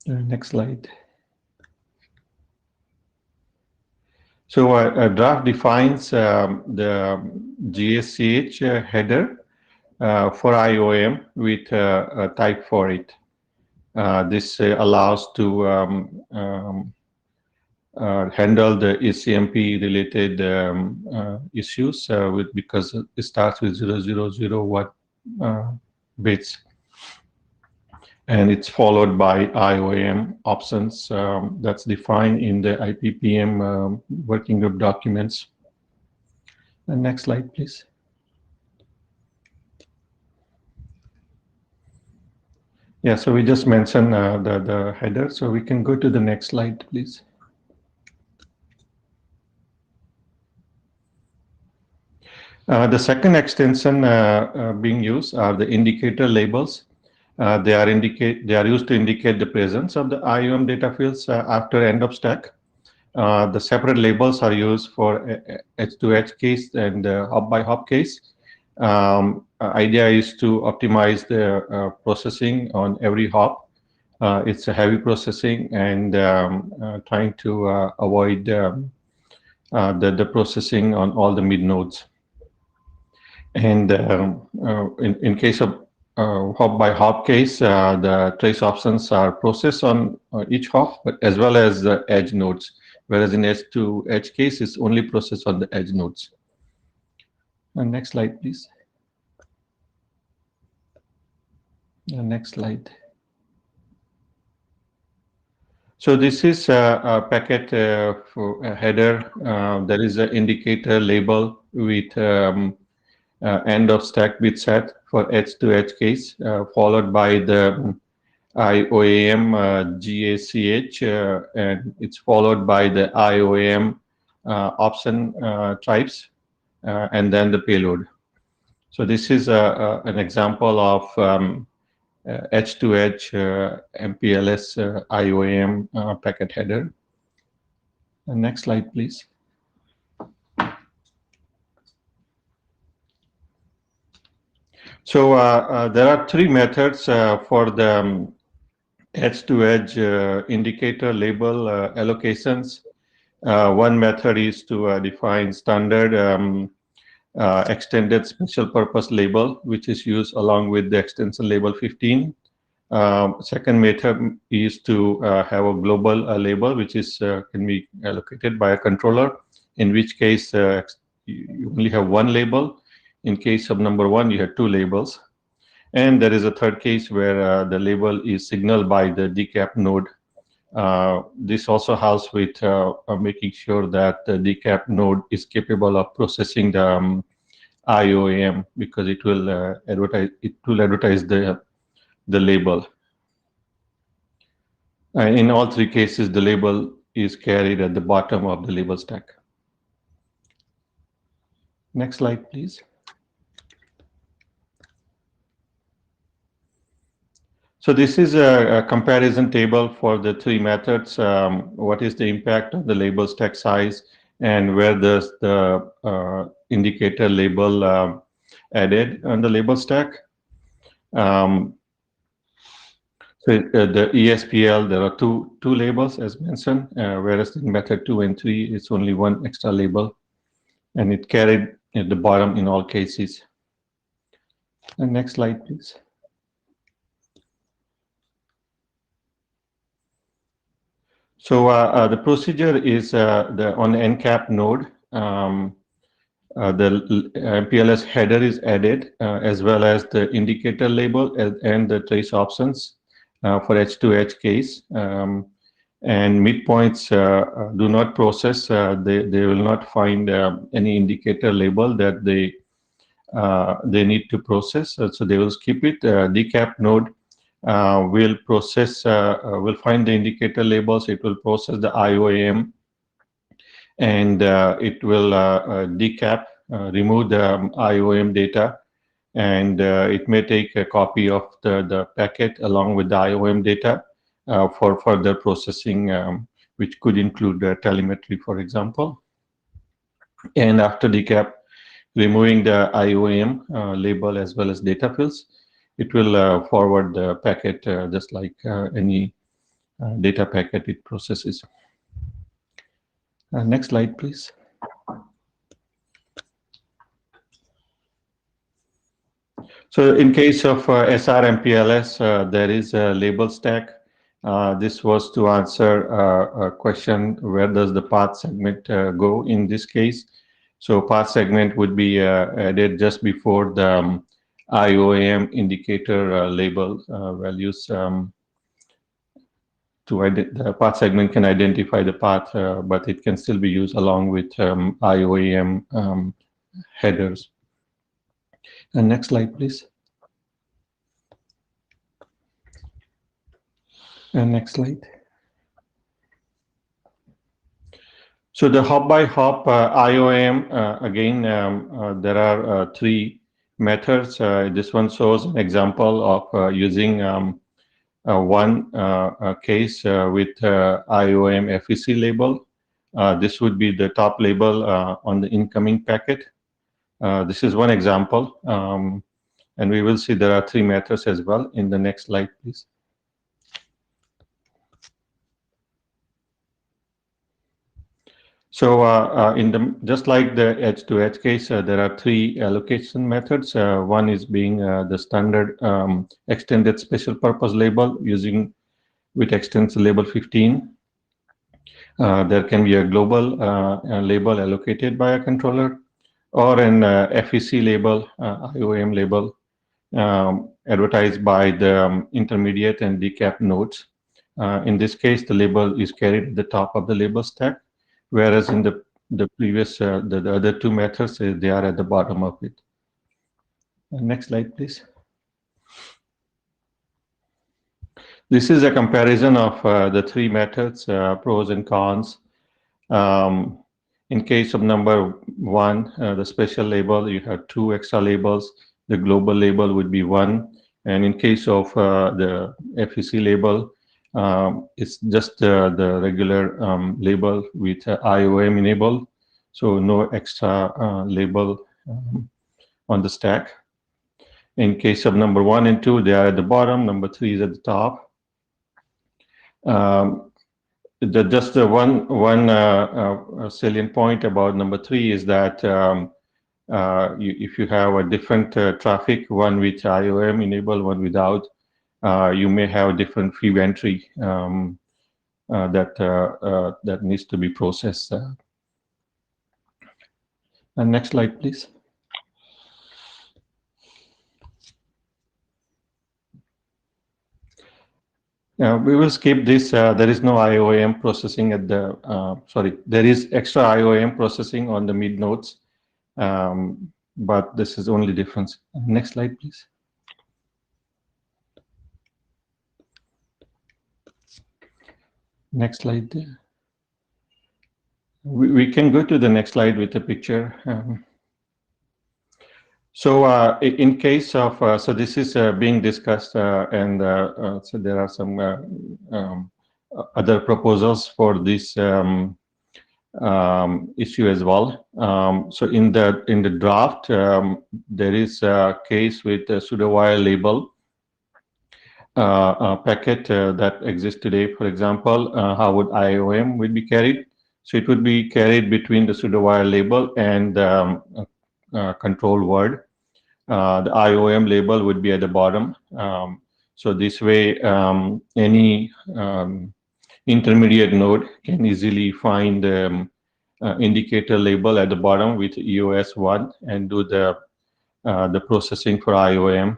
Next slide. So a draft defines the GSCH header for IOM with a type for it. This allows to handle the ECMP related issues because it starts with 0001 bits, and it's followed by IOM options that's defined in the IPPM working group documents. And next slide, please. Yeah, so we just mentioned the header, so we can go to the next slide, please. The second extension being used are the indicator labels. They are used to indicate the presence of the IOM data fields after end of stack. The separate labels are used for edge-to-edge case and hop-by-hop case. Idea is to optimize the processing on every hop. It's a heavy processing, and trying to avoid the processing on all the mid nodes. And in case of hop by hop case, the trace options are processed on each hop, but as well as the edge nodes. Whereas in edge to edge case, it's only processed on the edge nodes. And next slide, please. Next slide. So this is a packet for a header. There is an indicator label with end of stack bit set for edge to edge case, followed by the IOM GACH, and it's followed by the IOM option types, and then the payload. So this is an example of edge to edge MPLS IOM packet header. And next slide, please. So there are three methods for the edge-to-edge indicator label allocations. One method is to define standard extended special purpose label, which is used along with the extension label 15. Second method is to have a global label, which is can be allocated by a controller, in which case you only have one label. In case of number one, you have two labels. And there is a third case where the label is signaled by the decap node. This also helps with making sure that the decap node is capable of processing the IOM, because it will advertise the label. In all three cases, the label is carried at the bottom of the label stack. Next slide, please. So this is a comparison table for the three methods. What is the impact of the label stack size, and where does the indicator label added on the label stack? So the ESPL, there are two labels as mentioned, whereas in method 2 and 3, it's only one extra label, and it carried at the bottom in all cases. And next slide, please. So the procedure is on the NCAP node. The MPLS header is added as well as the indicator label and the trace options for H2H case. And midpoints do not process. They will not find any indicator label that they need to process. So they will skip it. Decap node will process, will find the indicator labels. It will process the IOAM, and it will decap, remove the IOM data, and it may take a copy of the packet along with the IOM data for further processing, which could include telemetry, for example. And after decap, removing the IOM label as well as data fields, it will forward the packet just like any data packet it processes. Next slide, please. So in case of SR MPLS, there is a label stack. This was to answer a question, where does the path segment go in this case? So path segment would be added just before the IOM indicator label values. The path segment can identify the path, but it can still be used along with IOM headers. And next slide, please. And next slide. So the hop by hop IOM, again, there are three methods. This one shows an example of using one case with IOM FEC label. This would be the top label on the incoming packet. This is one example. And we will see there are three methods as well in the next slide, please. So just like the H2H case, there are three allocation methods. One is being the standard extended special purpose label using with extends label 15. There can be a global label allocated by a controller, or an FEC label, IOM label advertised by the intermediate and decap nodes. In this case, the label is carried at the top of the label stack, whereas in the previous, the other two methods, they are at the bottom of it. Next slide, please. This is a comparison of the three methods, pros and cons. In case of number one, the special label, you have two extra labels. The global label would be one. And in case of the FEC label, it's just the regular label with IOM enabled, so no extra label on the stack. In case of number one and two, they are at the bottom. Number three is at the top. Just one salient point about number three is that if you have a different traffic, one with IOM enabled, one without, you may have a different fee entry that needs to be processed. And next slide, please. We will skip this. There is no IOM processing at the, sorry, there is extra IOM processing on the mid nodes, but this is only difference. Next slide, please. Next slide. We can go to the next slide with the picture. So in case of, so this is being discussed, and so there are some other proposals for this issue as well. So in the draft, there is a case with a pseudo-wire label packet that exists today. For example, how would IOM would be carried? So it would be carried between the pseudo-wire label and control word. The IOM label would be at the bottom. So this way, any intermediate node can easily find the indicator label at the bottom with EOS 1 and do the processing for IOM.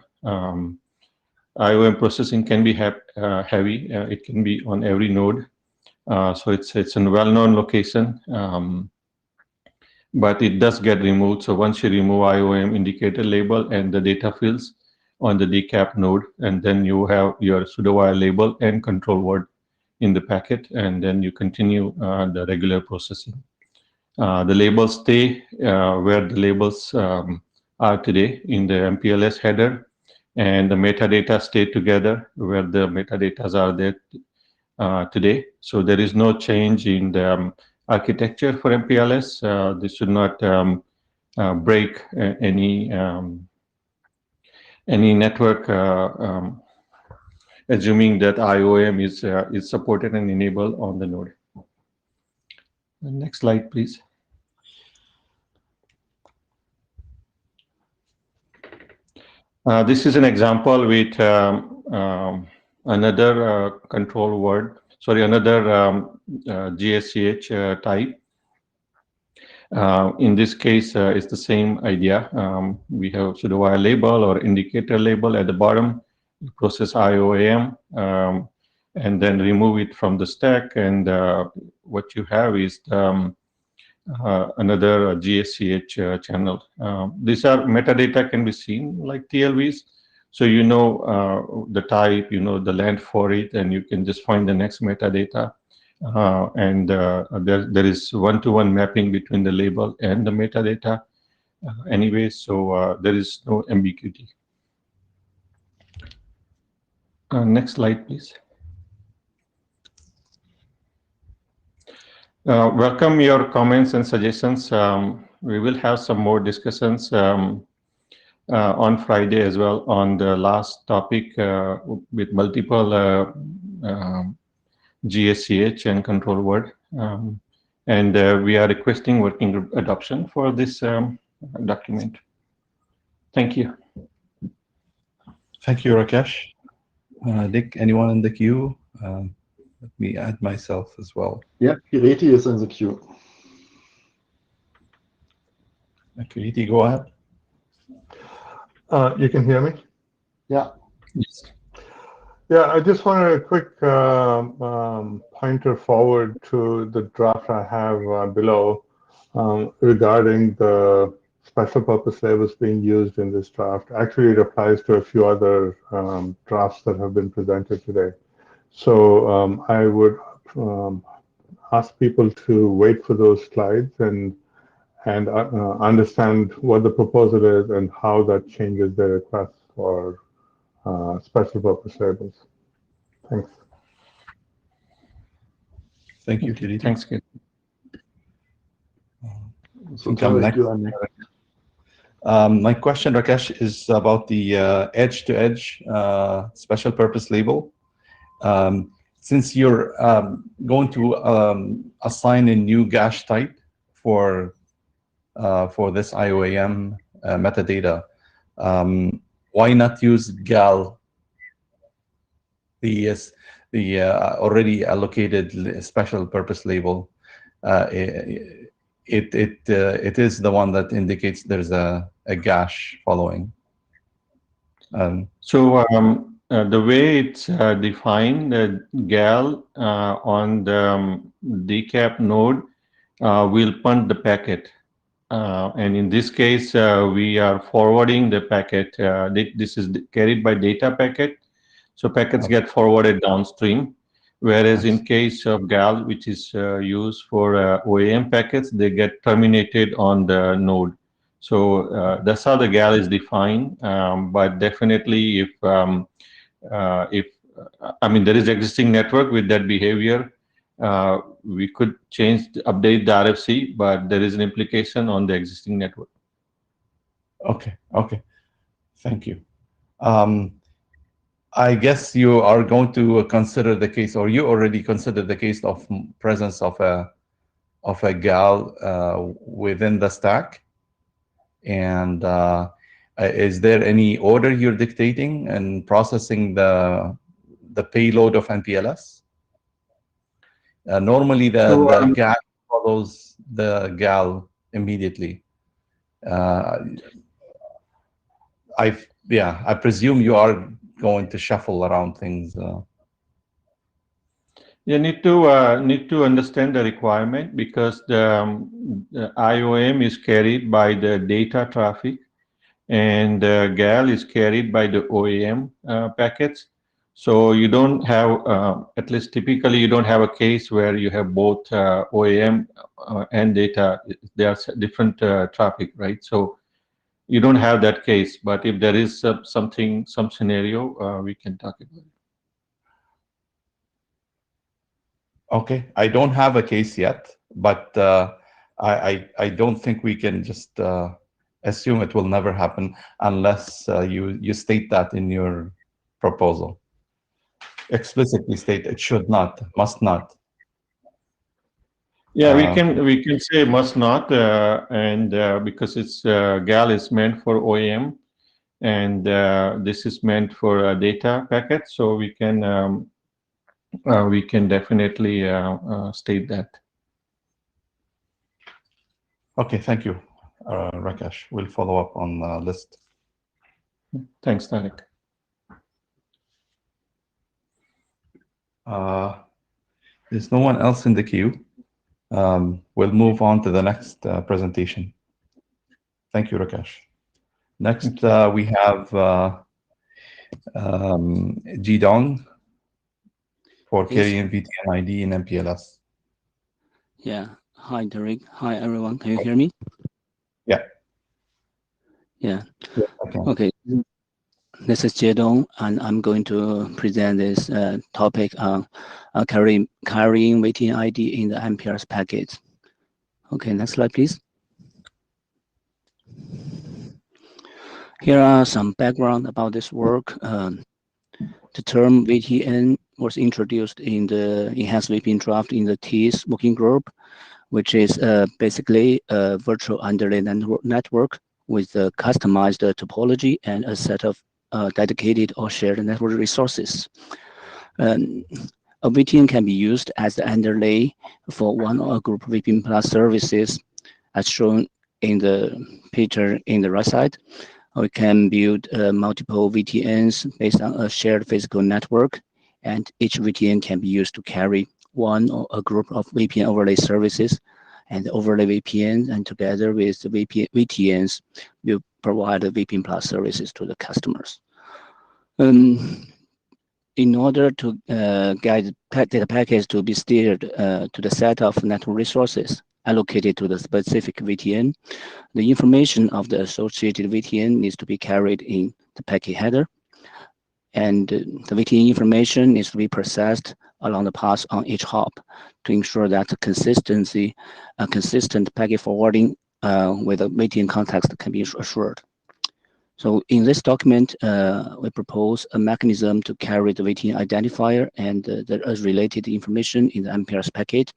IOM processing can be heavy. It can be on every node. So it's a well-known location, but it does get removed. So once you remove IOM indicator label and the data fields on the decap node, and then you have your pseudowire label and control word in the packet, and then you continue the regular processing. The labels stay where the labels are today in the MPLS header, and the metadata stay together where the metadatas are there today. So there is no change in the architecture for MPLS. This should not break any network, assuming that IOM is supported and enabled on the node. Next slide, please. This is an example with another control word, sorry, another GSCH type. In this case, it's the same idea. We have pseudowire label or indicator label at the bottom, process IOM, and then remove it from the stack. And what you have is another GSCH channel. These are metadata can be seen like TLVs. So you know the type, you know the length for it, and you can just find the next metadata. And there is one-to-one mapping between the label and the metadata anyway, so there is no ambiguity. Next slide, please. Welcome your comments and suggestions. We will have some more discussions on Friday as well on the last topic with multiple GSCH and control word. And we are requesting working group adoption for this document. Thank you. Thank you, Rakesh. Dick, anyone in the queue? Let me add myself as well. Yeah, Kireti is in the queue. Kireti, go ahead. You can hear me? Yeah. Yes. Yeah, I just wanted a quick pointer forward to the draft I have below regarding the special purpose labels being used in this draft. Actually, it applies to a few other drafts that have been presented today. So I would ask people to wait for those slides and understand what the proposal is and how that changes the request for special purpose labels. Thanks. Thank you, Kiriti. Thanks, Kiriti. So Tarek, you are next. My question, Rakesh, is about the edge-to-edge special purpose label. Since you're going to assign a new gash type for this IOAM metadata, why not use GAL, the already allocated special purpose label? It is the one that indicates there's a gash following. The way it's defined, the GAL on the decap node will punt the packet. And in this case, we are forwarding the packet. This is carried by data packet. So packets get forwarded downstream. Whereas in case of GAL, which is used for OAM packets, they get terminated on the node. So that's how the GAL is defined. But definitely, if I mean there is existing network with that behavior, we could update the RFC, but there is an implication on the existing network. Okay. Thank you. I guess you are going to consider the case, or you already considered the case of presence of a GAL within the stack. And is there any order you're dictating and processing the payload of MPLS? Normally, So, the GAL follows the GAL immediately. I presume you are going to shuffle around things. you need to understand the requirement, because the IOM is carried by the data traffic, and GAL is carried by the OAM packets. So you don't have, at least typically, you don't have a case where you have both OAM and data. They are different traffic, right? So you don't have that case. But if there is some scenario, we can talk about it. Okay, I don't have a case yet, but I don't think we can just assume it will never happen unless you state that in your proposal. Explicitly state it should not, must not. Yeah, we can say must not, and because it's GAL is meant for OAM, and this is meant for data packets, so we can definitely state that. Okay, thank you, Rakesh. We'll follow up on the list. Thanks, Tariq. There's no one else in the queue. We'll move on to the next presentation. Thank you, Rakesh. Next, we have Jidong for Yes. carrying VTN ID in MPLS. Yeah. Hi, Tariq. Hi, everyone. Can you hear me? Yeah. Yeah. Okay. Okay. This is Jiedong, and I'm going to present this topic on carrying VTN ID in the MPLS packets. Okay, next slide, please. Here are some background about this work. The term VTN was introduced in the enhanced VPN draft in the TIS working group, which is basically a virtual underlay network with a customized topology and a set of dedicated or shared network resources. A VPN can be used as the underlay for one or a group of VPN plus services, as shown in the picture in the right side. We can build multiple VTNs based on a shared physical network, and each VPN can be used to carry one or a group of VPN overlay services, and the overlay VPN, and together with the VTNs, will provide the VPN plus services to the customers. In order to guide data packets to be steered to the set of network resources allocated to the specific VTN, the information of the associated VTN needs to be carried in the packet header, and the VTN information needs to be processed along the path on each hop to ensure that the consistent packet forwarding with the VTN context can be assured. So in this document, we propose a mechanism to carry the VTN identifier and the related information in the MPLS packet.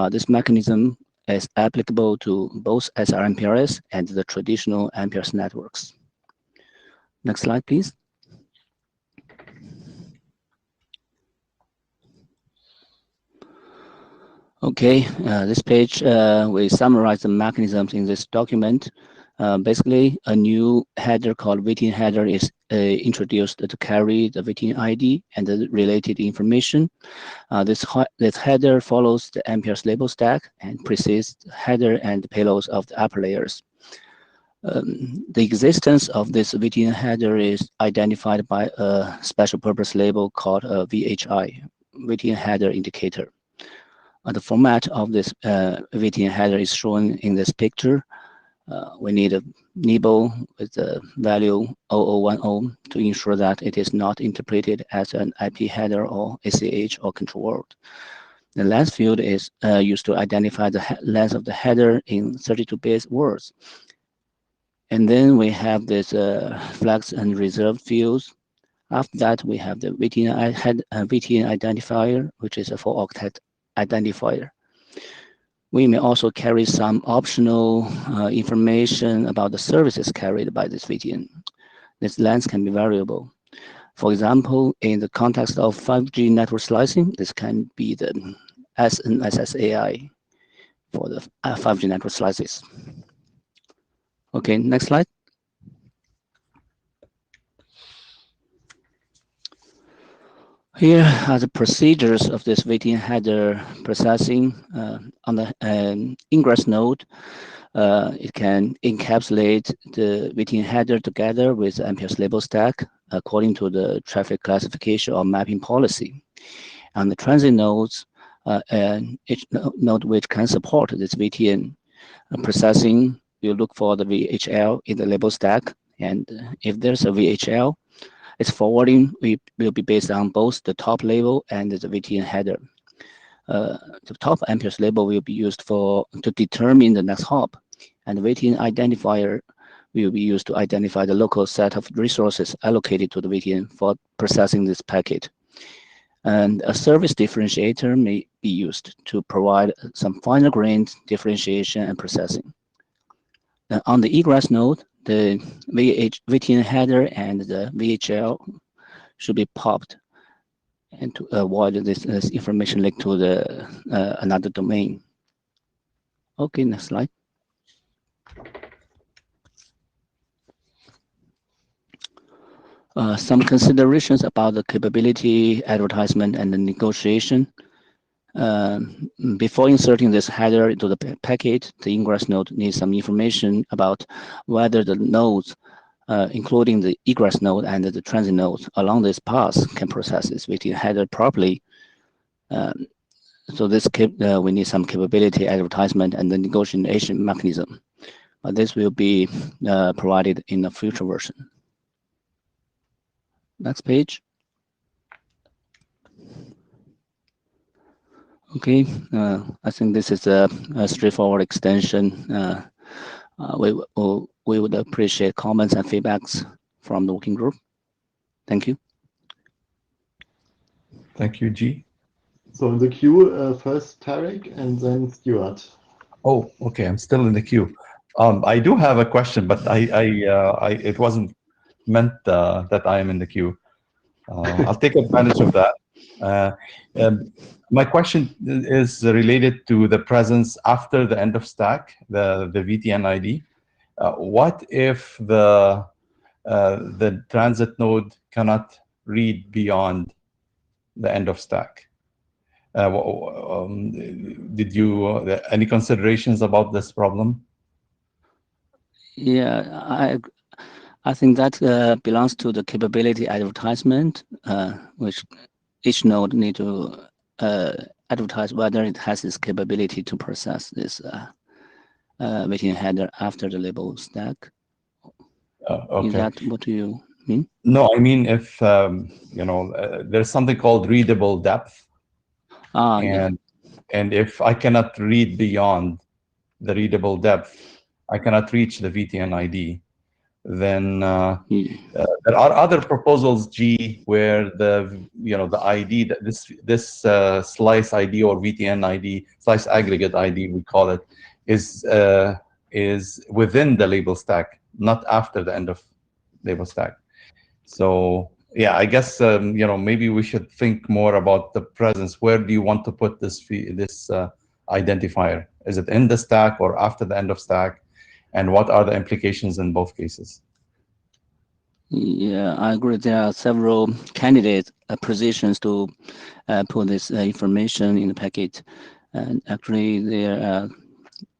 This mechanism is applicable to both SR-MPLS and the traditional MPLS networks. Next slide, please. Okay, this page, we summarize the mechanisms in this document. Basically, a new header called VTN header is introduced to carry the VTN ID and the related information. This header follows the MPLS label stack and precedes the header and payloads of the upper layers. The existence of this VTN header is identified by a special purpose label called a VHI, VTN header indicator. The format of this VTN header is shown in this picture. We need a nibble with the value 0010 to ensure that it is not interpreted as an IP header or ACH or control word. The length field is used to identify the length of the header in 32-bit words. And then we have this flags and reserved fields. After that, we have the VTN identifier, which is a 4-octet identifier. We may also carry some optional information about the services carried by this VTN. This length can be variable. For example, in the context of 5G network slicing, this can be the SNSSAI for the 5G network slices. Okay, next slide. Here are the procedures of this VTN header processing on the ingress node. It can encapsulate the VTN header together with the Mpls label stack according to the traffic classification or mapping policy. On the transit nodes, and each node which can support this VTN processing, you look for the VHL in the label stack. And if there's a VHL, its forwarding will be based on both the top label and the VTN header. The top Mpls label will be used to determine the next hop, and the VTN identifier will be used to identify the local set of resources allocated to the VTN for processing this packet. And a service differentiator may be used to provide some finer grained differentiation and processing. On the egress node, the VTN header and the VHL should be popped, and to avoid this information leak to the another domain. Okay, next slide. Some considerations about the capability, advertisement, and the negotiation. Before inserting this header into the packet, the ingress node needs some information about whether the nodes, including the egress node and the transit node along this path, can process this VTN header properly. So this we need some capability, advertisement, and the negotiation mechanism. This will be provided in a future version. Next page. Okay, I think this is a straightforward extension. We would appreciate comments and feedbacks from the working group. Thank you. Thank you, G. So in the queue, first Tarek and then Stuart. Oh, okay. I'm still in the queue. I do have a question, but it wasn't meant that I am in the queue. I'll take advantage of that. My question is related to the presence after the end of stack, the VTN ID. What if the transit node cannot read beyond the end of stack? Did you any considerations about this problem? Yeah, I think that belongs to the capability advertisement, which each node need to advertise whether it has this capability to process this VTN header after the label stack. Okay. Is that what you mean? No, I mean if there's something called readable depth, and if I cannot read beyond the readable depth, I cannot reach the VTN ID. Then there are other proposals, G, where the ID, that this slice ID or VTN ID, slice aggregate ID we call it, is within the label stack, not after the end of label stack. So yeah, I guess maybe we should think more about the presence. Where do you want to put this identifier? Is it in the stack or after the end of stack? And what are the implications in both cases? Yeah, I agree. There are several candidate positions to put this information in the packet, and actually, there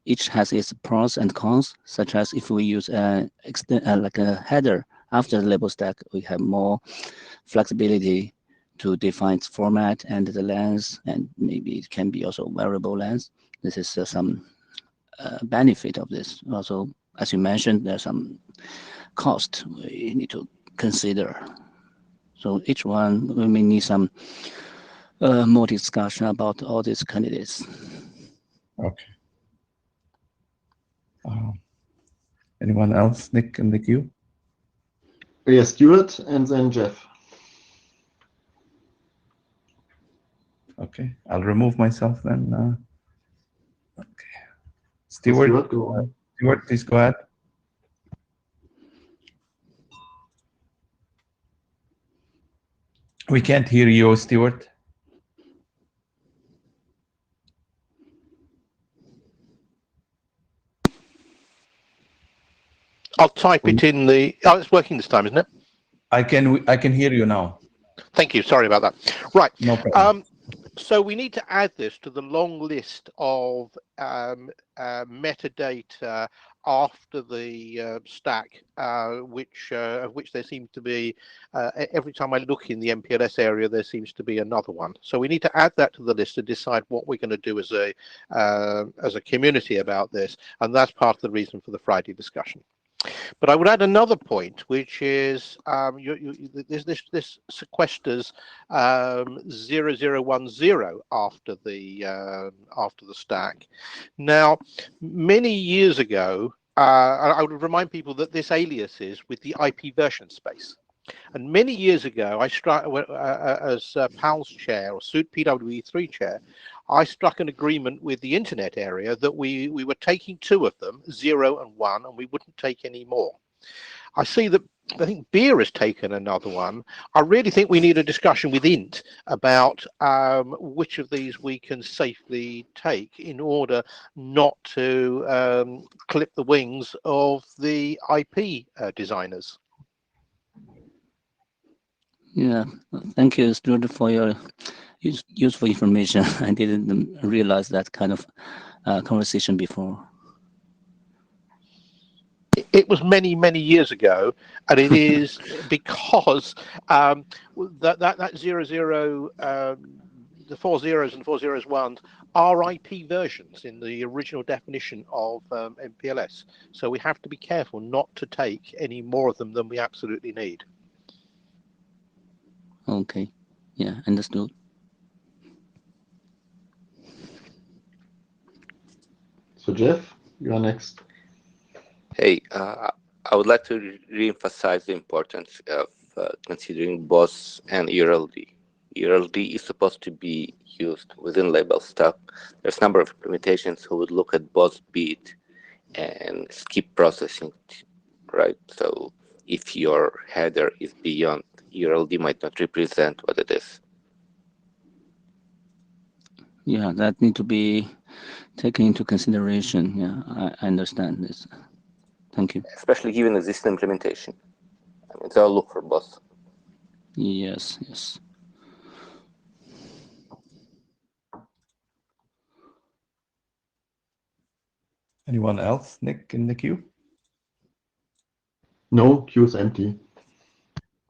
each has its pros and cons. Such as if we use like a header after the label stack, we have more flexibility to define its format and the length, and maybe it can be also variable length. This is some benefit of this. Also, as you mentioned, there's some cost we need to consider. So each one, we may need some more discussion about all these candidates. Okay. Anyone else, Nick, in the queue? Yes, Stuart and then Jeff. Okay, I'll remove myself then. Okay. Stuart, go on. Stuart, please go ahead. We can't hear you, Stuart. I'll type it in the. Oh, it's working this time, isn't it? I can hear you now. Thank you. Sorry about that. Right. No problem. So we need to add this to the long list of metadata after the stack, of which there seems to be, every time I look in the MPLS area, there seems to be another one. So we need to add that to the list to decide what we're going to do as a community about this, and that's part of the reason for the Friday discussion. But I would add another point, which is this sequesters 0010 after the stack. Now, many years ago, I would remind people that this alias is with the IP version space. And many years ago, I struck as PALS chair or SUIT PWE3 chair. I struck an agreement with the internet area that we were taking two of them, 0 and 1, and we wouldn't take any more. I see that I think Beer has taken another one. I really think we need a discussion with INT about which of these we can safely take in order not to clip the wings of the IP designers. Yeah, thank you, Stuart, for your useful information. I didn't realize that kind of conversation before. It was many, many years ago, and it is because that 00, the 4 zeros and 4 zeros ones are IP versions in the original definition of MPLS. So we have to be careful not to take any more of them than we absolutely need. Okay, yeah, understood. So Jeff, you are next. Hey, I would like to re-emphasize the importance of considering BOS and ERLD. ERLD is supposed to be used within label stack. There's a number of implementations who would look at BOS bit and skip processing, right? So if your header is beyond, ERLD might not represent what it is. Yeah, that need to be taken into consideration. Yeah, I understand this. Thank you. Especially given existing implementation. I mean, they'll look for BOS. Yes, yes. Anyone else, Nick, in the queue? No, queue is empty.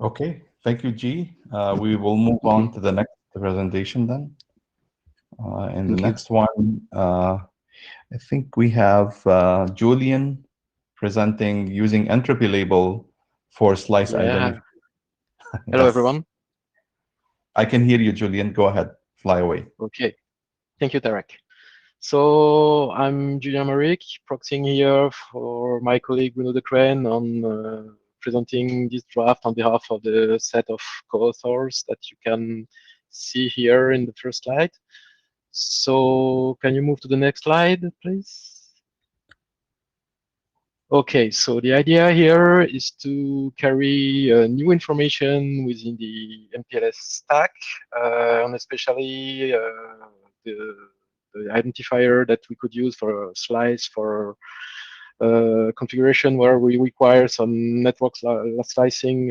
Okay, thank you, G. We will move on to the next presentation then. And the next one, I think we have Julian presenting using entropy label for slice identification. Hello, everyone. I can hear you, Julian. Go ahead, fly away. Okay, thank you, Tarek. So I'm Julian Maric, proxying here for my colleague Bruno de Crane on presenting this draft on behalf of the set of co-authors that you can see here in the first slide. So can you move to the next slide, please? Okay, so the idea here is to carry new information within the MPLS stack, and especially the identifier that we could use for slice for configuration where we require some network slicing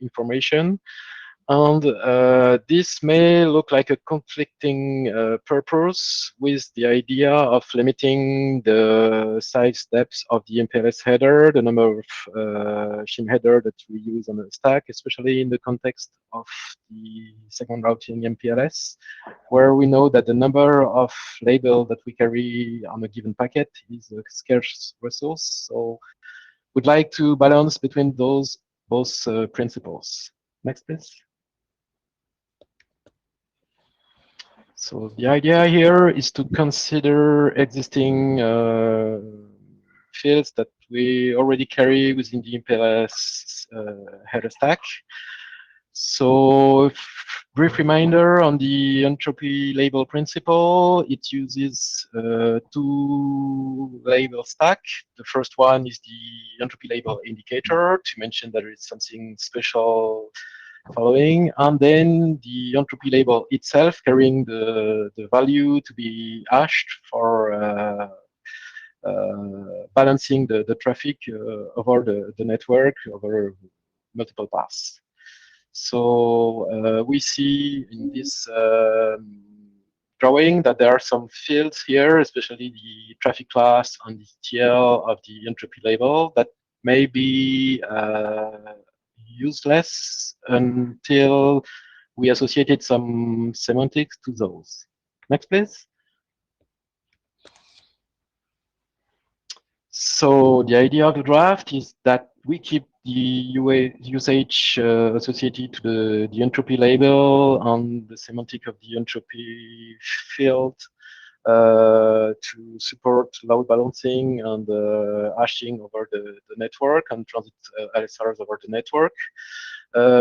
information. And this may look like a conflicting purpose with the idea of limiting the size depth of the MPLS header, the number of shim header that we use on the stack, especially in the context of the segment routing MPLS, where we know that the number of labels that we carry on a given packet is a scarce resource. So we'd like to balance between those both principles. Next, please. So the idea here is to consider existing fields that we already carry within the Mpls header stack. So brief reminder on the entropy label principle. It uses two label stack. The first one is the entropy label indicator to mention that there is something special following, and then the entropy label itself carrying the value to be hashed for balancing the traffic over the network over multiple paths. So we see in this drawing that there are some fields here, especially the traffic class and the TL of the entropy label, that may be useless until we associated some semantics to those. Next, please. So the idea of the draft is that we keep the usage associated to the entropy label and the semantic of the entropy field to support load balancing and hashing over the network and transit LSRs over the network.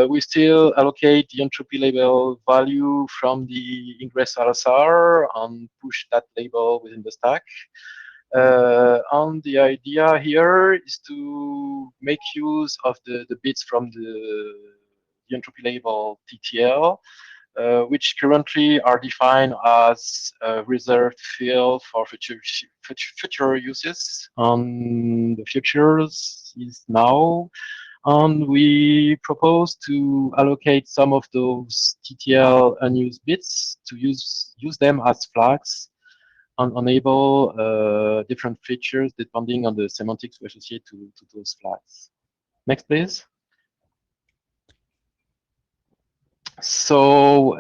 We still allocate the entropy label value from the ingress LSR and push that label within the stack. And the idea here is to make use of the bits from the entropy label TTL, which currently are defined as a reserved field for future uses. The futures is now, and we propose to allocate some of those TTL unused bits to use them as flags and enable different features depending on the semantics we associate to those flags. Next, please. So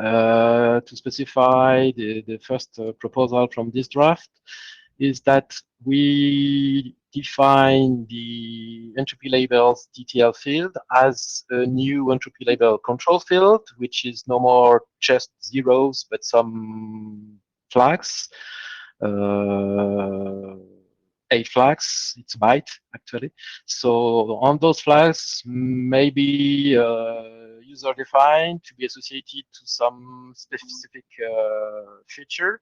to specify the first proposal from this draft is that we define the entropy labels TTL field as a new entropy label control field, which is no more just zeros, but some flags. 8 flags, it's a byte actually. So on those flags, maybe user defined to be associated to some specific feature.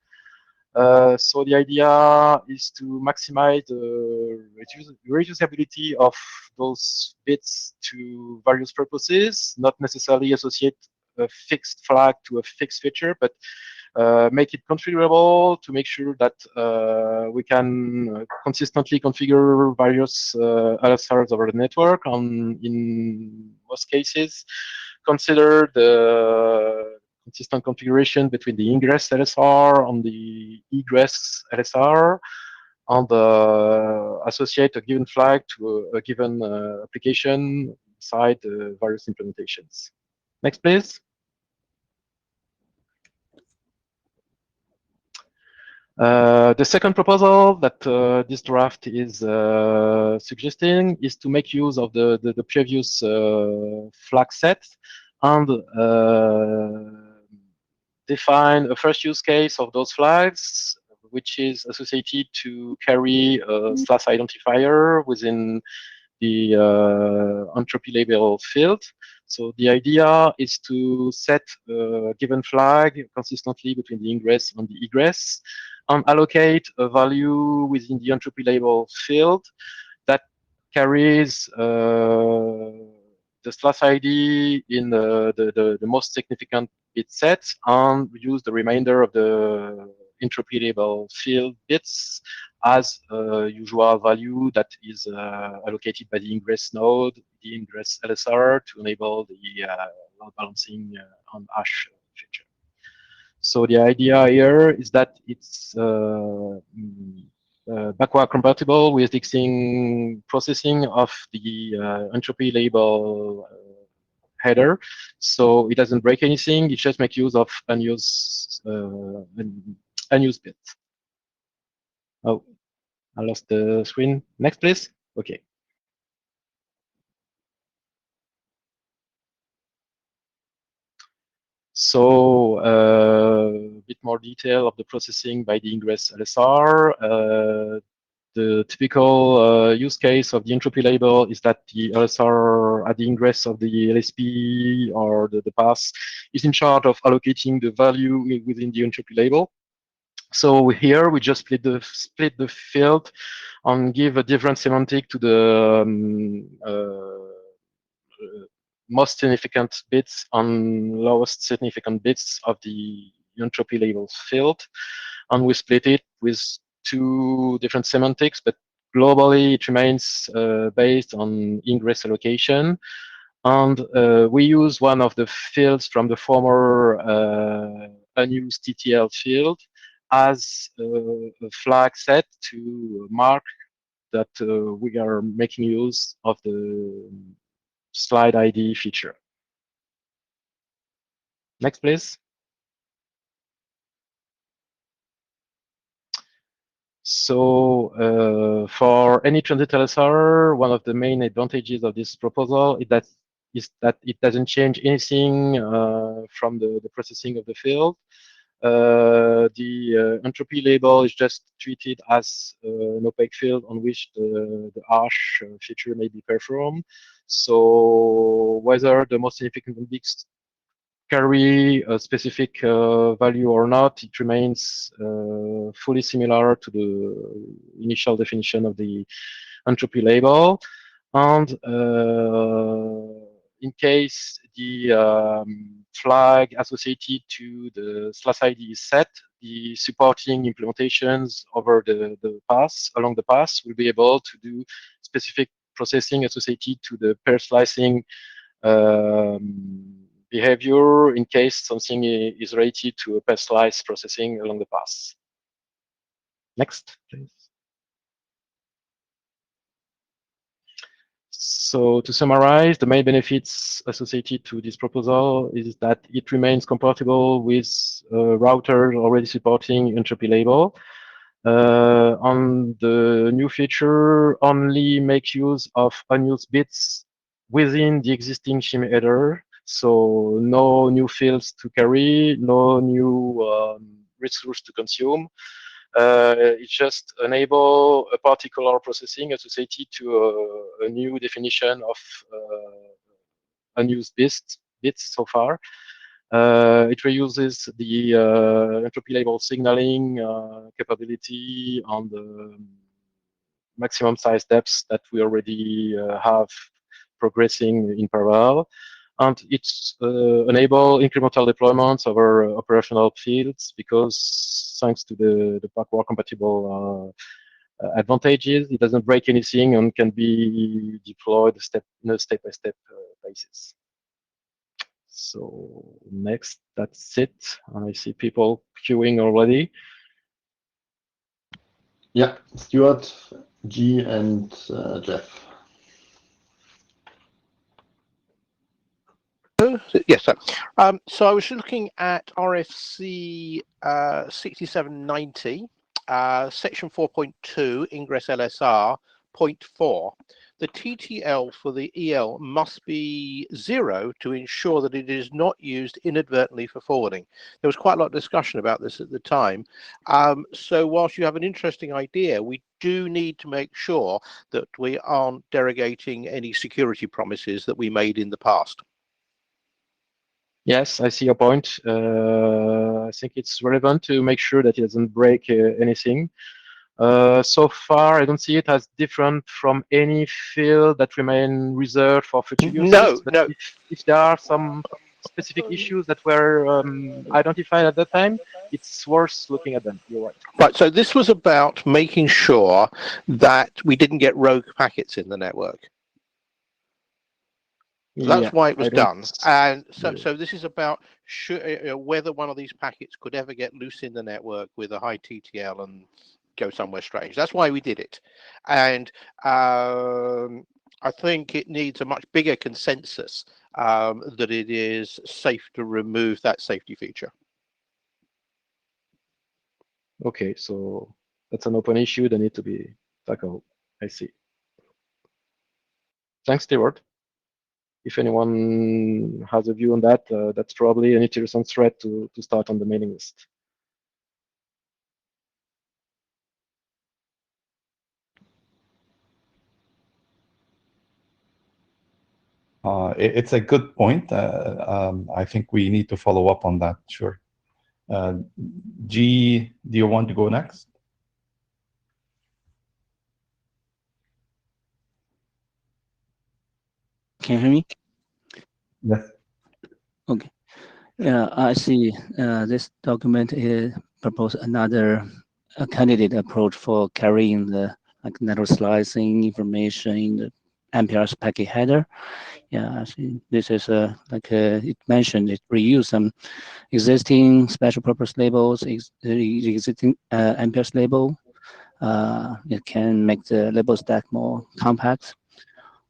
So the idea is to maximize the reusability of those bits to various purposes, not necessarily associate a fixed flag to a fixed feature, but make it configurable to make sure that we can consistently configure various LSRs over the network, and in most cases, consider the consistent configuration between the ingress LSR and the egress LSR, and associate a given flag to a given application inside the various implementations. Next, please. The second proposal that this draft is suggesting is to make use of the previous flag set and define a first use case of those flags, which is associated to carry a slash identifier within the entropy label field. So the idea is to set a given flag consistently between the ingress and the egress, and allocate a value within the entropy label field that carries the slash ID in the most significant bit set, and use the remainder of the entropy label field bits as a usual value that is allocated by the ingress node, the ingress LSR, to enable the load balancing on hash feature. So the idea here is that it's backward compatible with existing processing of the entropy label header, so it doesn't break anything. It just makes use of unused bits. Oh, I lost the screen. Next, please. Okay. So a bit more detail of the processing by the ingress LSR. The typical use case of the entropy label is that the LSR at the ingress of the LSP or the path is in charge of allocating the value within the entropy label. So here we just split the field and give a different semantic to the most significant bits and lowest significant bits of the entropy label field, and we split it with two different semantics, but globally it remains based on ingress allocation. And we use one of the fields from the former unused TTL field as a flag set to mark that we are making use of the slide ID feature. Next, please. So for any transit LSR, one of the main advantages of this proposal is that it doesn't change anything from the processing of the field. The entropy label is just treated as an opaque field on which the hash feature may be performed. So whether the most significant bits carry a specific value or not, it remains fully similar to the initial definition of the entropy label. And in case the flag associated to the slash ID is set, the supporting implementations over the path, along the path, will be able to do specific processing associated to the pair slicing behavior in case something is related to a pair slice processing along the path. Next, please. So to summarize, the main benefits associated to this proposal is that it remains compatible with routers already supporting entropy label. On the new feature, only makes use of unused bits within the existing shim header. So no new fields to carry, no new resource to consume. It just enable a particular processing associated to a new definition of unused bits so far. It reuses the entropy label signaling capability on the maximum size depths that we already have progressing in parallel. And it's enable incremental deployments over operational fields because thanks to the backward compatible advantages, it doesn't break anything and can be deployed in a step-by-step basis. So next, that's it. I see people queuing already. Yeah, Stuart, G, and Jeff. Yes, sir. So I was looking at RFC 6790, section 4.2, ingress LSR, point 4. The TTL for the EL must be 0 to ensure that it is not used inadvertently for forwarding. There was quite a lot of discussion about this at the time. So whilst you have an interesting idea, we do need to make sure that we aren't derogating any security promises that we made in the past. Yes, I see your point. I think it's relevant to make sure that it doesn't break anything. So far, I don't see it as different from any field that remain reserved for future uses. No, but no. If there are some specific issues that were identified at that time, it's worth looking at them. You're right. Right, so this was about making sure that we didn't get rogue packets in the network. That's why it was done. And so this is about whether one of these packets could ever get loose in the network with a high TTL and go somewhere strange. That's why we did it. And I think it needs a much bigger consensus that it is safe to remove that safety feature. Okay, so that's an open issue that needs to be tackled. I see. Thanks, Stewart. If anyone has a view on that, that's probably an interesting thread to start on the mailing list. It's a good point. I think we need to follow up on that, sure. G, do you want to go next? Can you hear me? Yes. Okay. Yeah, I see this document proposes another a candidate approach for carrying the like network slicing information in the MPLS packet header. Yeah, I think this is it mentioned it reuse some existing special purpose labels, existing MPLS label. It can make the label stack more compact.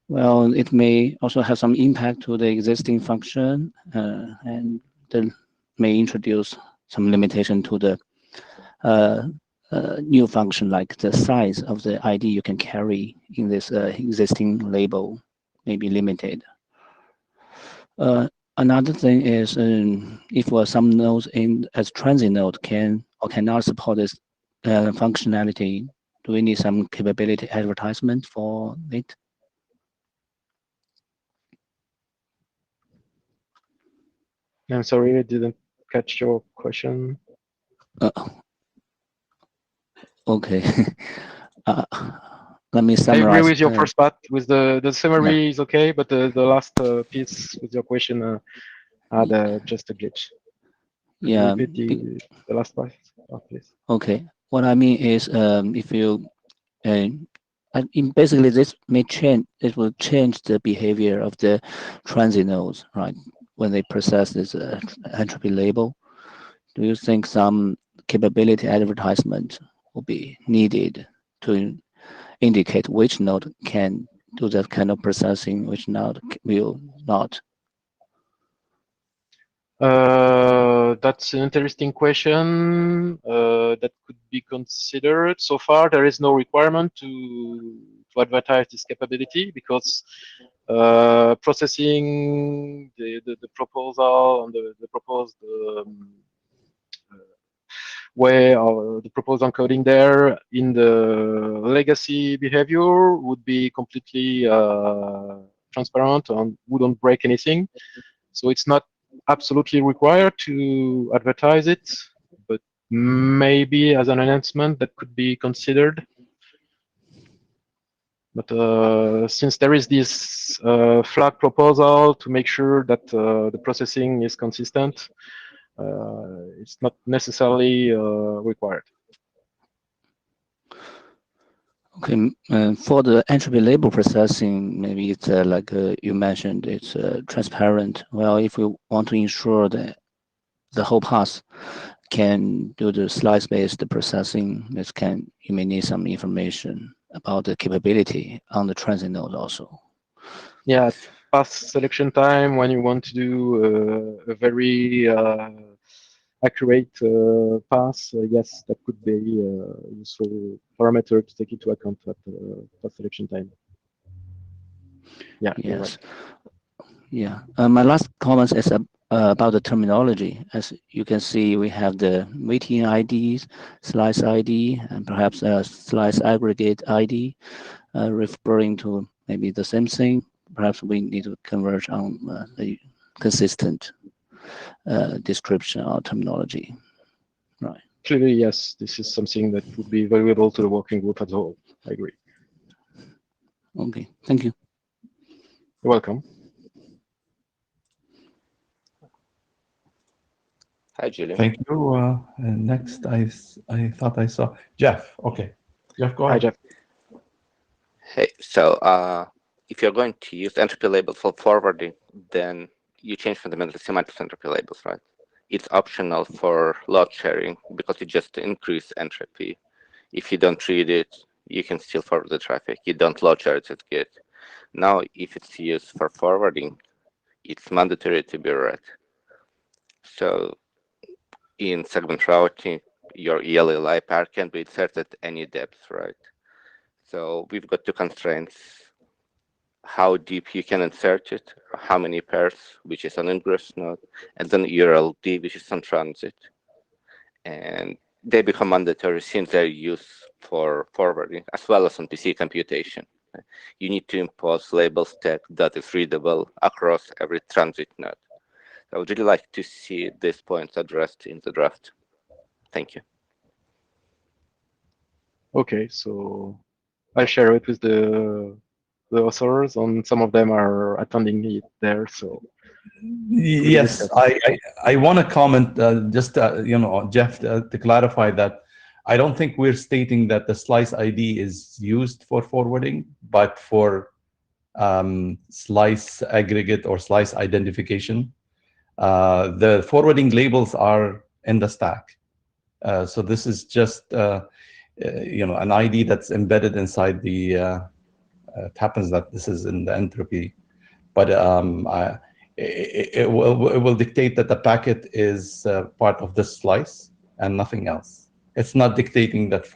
Well, it may also have some impact to the existing function, and may introduce some limitation to the new function, like the size of the ID you can carry in this existing label may be limited. Another thing is if some nodes as transit node can or cannot support this functionality, do we need some capability advertisement for it? I'm sorry, I didn't catch your question. Okay. Let me I summarize. agree with your first part. With the summary is okay, but the last piece with your question had just a glitch. Could you repeat the last part, please? Okay. What I mean is, if you, basically this may change. It will change the behavior of the transit nodes, right? When they process this entropy label, do you think some capability advertisement will be needed to indicate which node can do that kind of processing, which node will not? That's an interesting question that could be considered. So far, there is no requirement to advertise this capability because processing the proposal and the proposed way or the proposed encoding there in the legacy behavior would be completely transparent and wouldn't break anything. So it's not absolutely required to advertise it, but maybe as an enhancement that could be considered. But since there is this flag proposal to make sure that the processing is consistent, it's not necessarily required. Okay, for the entropy label processing, maybe it's like you mentioned, it's transparent. Well, if we want to ensure that the whole path can do the slice-based processing, you may need some information about the capability on the transit node also. Yeah, path selection time when you want to do a very accurate path, yes, that could be a useful parameter to take into account at path selection time. Yeah, you're right. Yeah. My last comment is about the terminology. As you can see, we have the waiting IDs, slice ID, and perhaps a slice aggregate ID, referring to maybe the same thing. Perhaps we need to converge on a consistent description or terminology. Right. Clearly, yes, this is something that would be valuable to the working group as a whole. I agree. Okay, thank you. You're welcome. Hi, Julian. Thank you. Next, I thought I saw Jeff. Okay, Jeff, go ahead. Hi, Jeff. Hey, so if you're going to use entropy labels for forwarding, then you change fundamentally semantic entropy labels, right? It's optional for load sharing because it just increase entropy. If you don't read it, you can still forward the traffic. You don't load share it, it's good. Now, if it's used for forwarding, it's mandatory to be read. So in segment routing, your ELLI pair can be inserted at any depth, right? So we've got two constraints: how deep you can insert it, how many pairs, which is on ingress node, and then URLD, which is on transit. And they become mandatory since they're used for forwarding as well as on PC computation. You need to impose label stack that is readable across every transit node. I would really like to see these points addressed in the draft. Thank you. Okay, so I'll share it with the authors, and some of them are attending it there. So yes, I want to comment just Jeff, to clarify that I don't think we're stating that the slice ID is used for forwarding, but for slice aggregate or slice identification. The forwarding labels are in the stack. So this is just an ID that's embedded inside the, it happens that this is in the entropy, but it will dictate that the packet is part of this slice and nothing else. It's not dictating that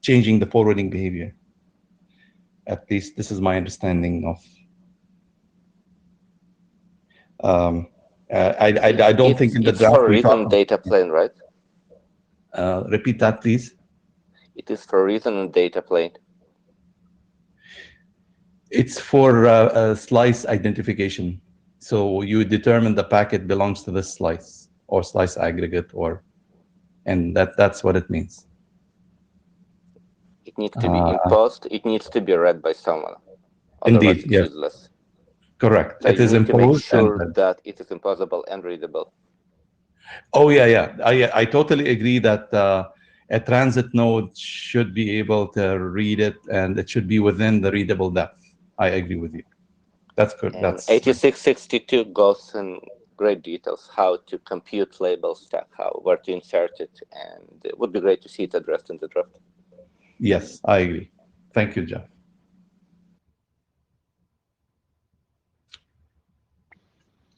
changing the forwarding behavior. At least this is my understanding of. I don't think in the draft for written data plane, right? Repeat that, please. It is for written data plane. It's for slice identification. So you determine the packet belongs to this slice or slice aggregate, and that's what it means. It needs to be imposed. It needs to be read by someone. Indeed, yes. Useless. Correct. So it is imposed. To make sure that it is imposable and readable. Oh yeah. I totally agree that a transit node should be able to read it, and it should be within the readable depth. I agree with you. That's good. And that's 8662 goes in great details how to compute label stack, where to insert it, and it would be great to see it addressed in the draft. Yes, I agree. Thank you, Jeff.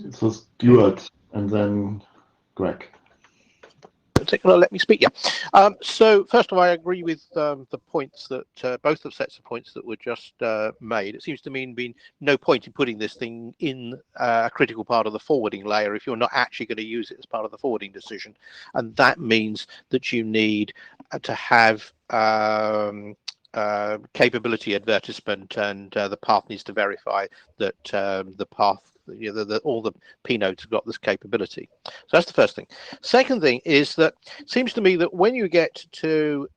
So Stuart and then Greg. Let me speak. Yeah. So first of all, I agree with the points that both of sets of points that were just made. It seems to me being no point in putting this thing in a critical part of the forwarding layer if you're not actually going to use it as part of the forwarding decision, and that means that you need to have capability advertisement, and the path needs to verify that the path, all the P nodes have got this capability. So that's the first thing. Second thing is that it seems to me that when you get to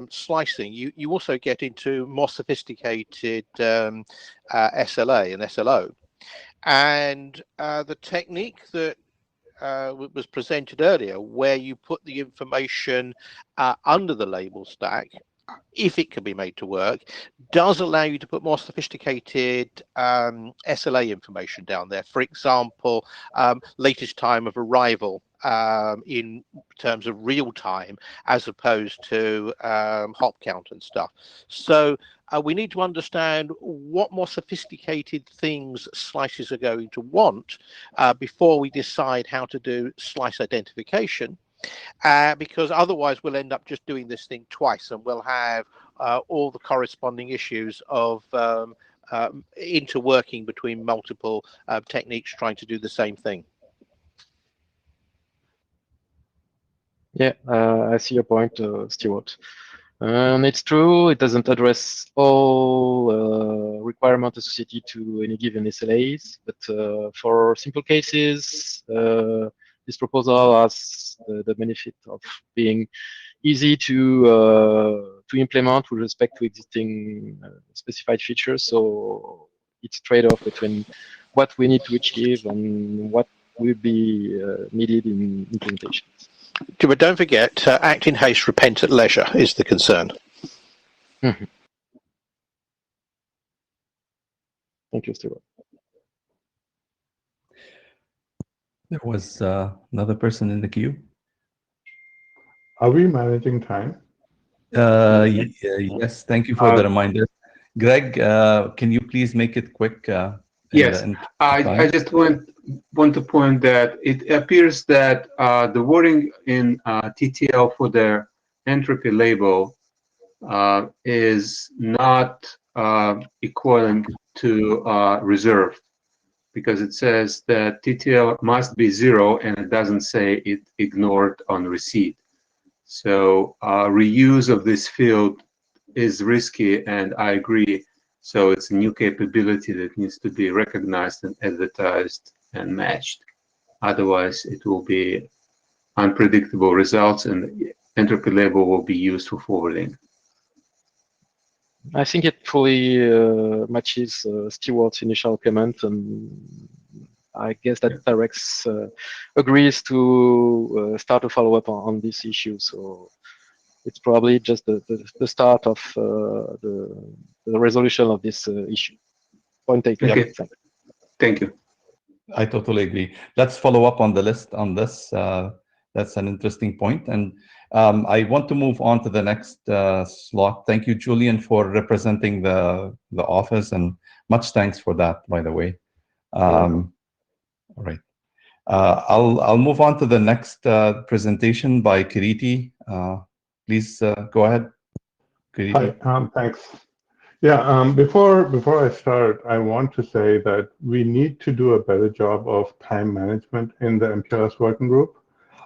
slicing, you also get into more sophisticated SLA and SLO, and the technique that was presented earlier, where you put the information under the label stack, if it can be made to work, does allow you to put more sophisticated SLA information down there. For example, latest time of arrival in terms of real time, as opposed to hop count and stuff. So we need to understand what more sophisticated things slices are going to want before we decide how to do slice identification. Because otherwise we'll end up just doing this thing twice, and we'll have all the corresponding issues of interworking between multiple techniques trying to do the same thing. Yeah, I see your point, Stuart. It's true, it doesn't address all requirements associated to any given SLAs, but for simple cases, this proposal has the benefit of being easy to implement with respect to existing specified features. So it's a trade-off between what we need to achieve and what will be needed in implementation. But don't forget, act in haste, repent at leisure is the concern. Mm-hmm. Thank you, Stuart. There was another person in the queue. Are we managing time? Yes, thank you for the reminder. Greg, can you please make it quick? Yes, I just want to point that it appears that the wording in TTL for the entropy label is not equivalent to reserved, because it says that TTL must be 0, and it doesn't say it ignored on receipt. So reuse of this field is risky, and I agree. So it's a new capability that needs to be recognized and advertised and matched. Otherwise, it will be unpredictable results, and entropy label will be used for forwarding. I think it fully matches Stewart's initial comment, and I guess that Tarex agrees to start a follow-up on this issue. So it's probably just the start of the resolution of this issue. Point taken. Okay. Thank you. I totally agree. Let's follow up on the list on this. That's an interesting point. And I want to move on to the next slot. Thank you, Julian, for representing the office, and much thanks for that, by the way. All right. I'll move on to the next presentation by Kiriti. Please go ahead, Kiriti. Hi, thanks. Yeah, before I start, I want to say that we need to do a better job of time management in the MPLS working group.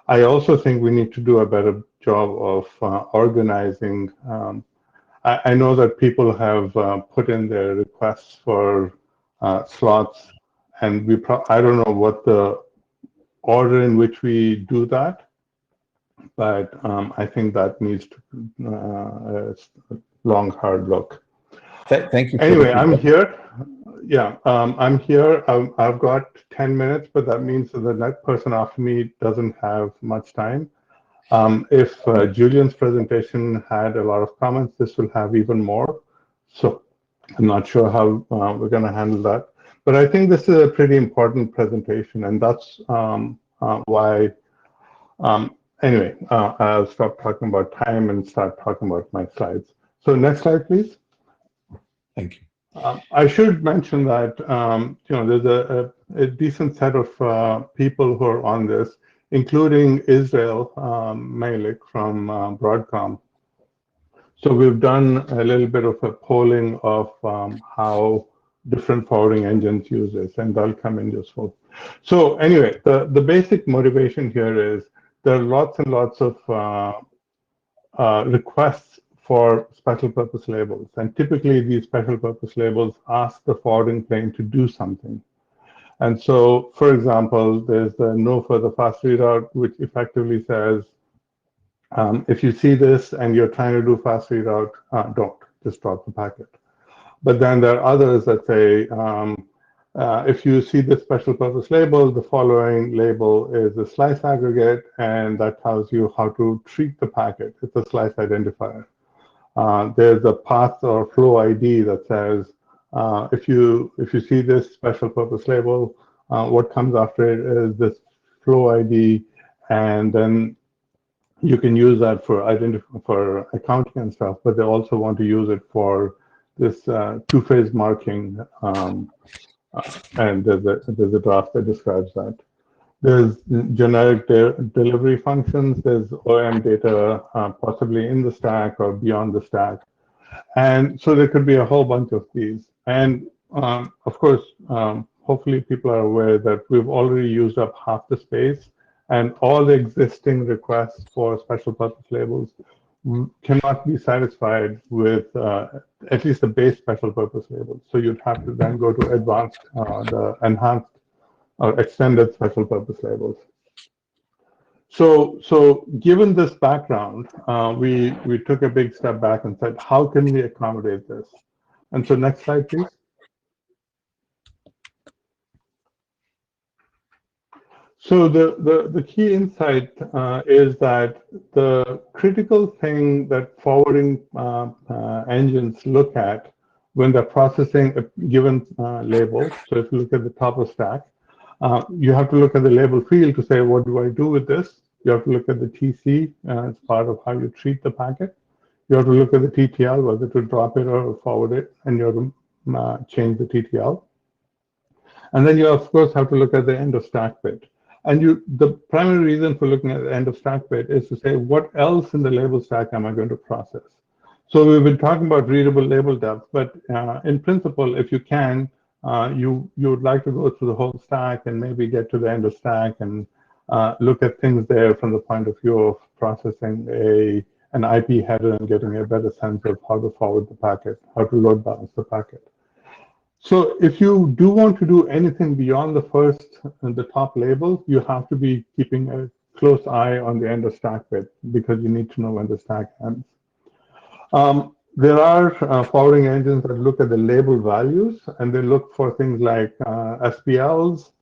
I also think we need to do a better job of organizing. I know that people have put in their requests for slots, and I don't know what the order in which we do that, but I think that needs to a long, hard look. Thank you. Anyway, I'm here. Yeah, I'm here. I've got 10 minutes, but that means that the next person after me doesn't have much time. If Julian's presentation had a lot of comments, this will have even more. So I'm not sure how we're going to handle that. But I think this is a pretty important presentation, and that's why. Anyway, I'll stop talking about time and start talking about my slides. So next slide, please. Thank you. I should mention that there's a decent set of people who are on this, including Israel Malik from Broadcom. So we've done a little bit of a polling of how different forwarding engines use this, and that'll come in useful. So anyway, the basic motivation here is there are lots and lots of requests for special purpose labels. And typically these special purpose labels ask the forwarding plane to do something. And so, for example, there's the no further fast readout, which effectively says, if you see this and you're trying to do fast readout, don't, just drop the packet. But then there are others that say, if you see this special purpose label, the following label is a slice aggregate, and that tells you how to treat the packet. It's a slice identifier. There's a path or flow ID that says, if you see this special purpose label, what comes after it is this flow ID, and then you can use that for accounting and stuff. But they also want to use it for this two-phase marking, and there's a draft that describes that. There's generic delivery functions. There's OM data possibly in the stack or beyond the stack. And so there could be a whole bunch of these. And of course, hopefully people are aware that we've already used up half the space, and all the existing requests for special purpose labels cannot be satisfied with at least the base special purpose labels. So you'd have to then go to advanced, the enhanced or extended special purpose labels. So given this background, we took a big step back and said, how can we accommodate this? And so next slide, please. So the key insight is that the critical thing that forwarding engines look at when they're processing a given label, so if you look at the top of stack, you have to look at the label field to say, what do I do with this? You have to look at the TC as part of how you treat the packet. You have to look at the TTL, whether to drop it or forward it, and you have to change the TTL. And then you, of course, have to look at the end of stack bit. And the primary reason for looking at the end of stack bit is to say, what else in the label stack am I going to process? So we've been talking about readable label depth, but in principle, if you can, you would like to go through the whole stack and maybe get to the end of stack and look at things there from the point of view of processing an IP header and getting a better sense of how to forward the packet, how to load balance the packet. So if you do want to do anything beyond the first and the top label, you have to be keeping a close eye on the end of stack bit, because you need to know when the stack ends. There are forwarding engines that look at the label values, and they look for things like SPLs,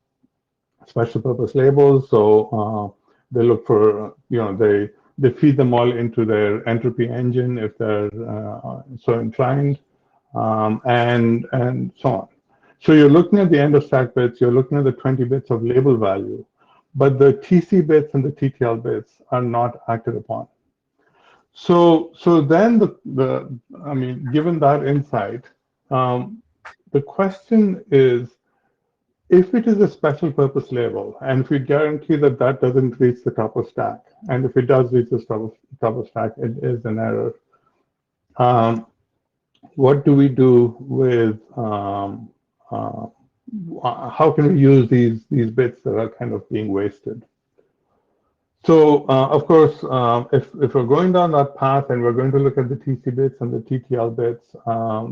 special purpose labels. So they look for, they They feed them all into their entropy engine if they're so inclined, and so on. So you're looking at the end of stack bits, you're looking at the 20 bits of label value, but the TC bits and the TTL bits are not acted upon. So then I mean, given that insight, the question is, if it is a special purpose label, and if we guarantee that that doesn't reach the top of stack, and if it does reach the top of stack, it is an error. What do we do with, how can we use these bits that are kind of being wasted? So, of course, if we're going down that path and we're going to look at the TC bits and the TTL bits,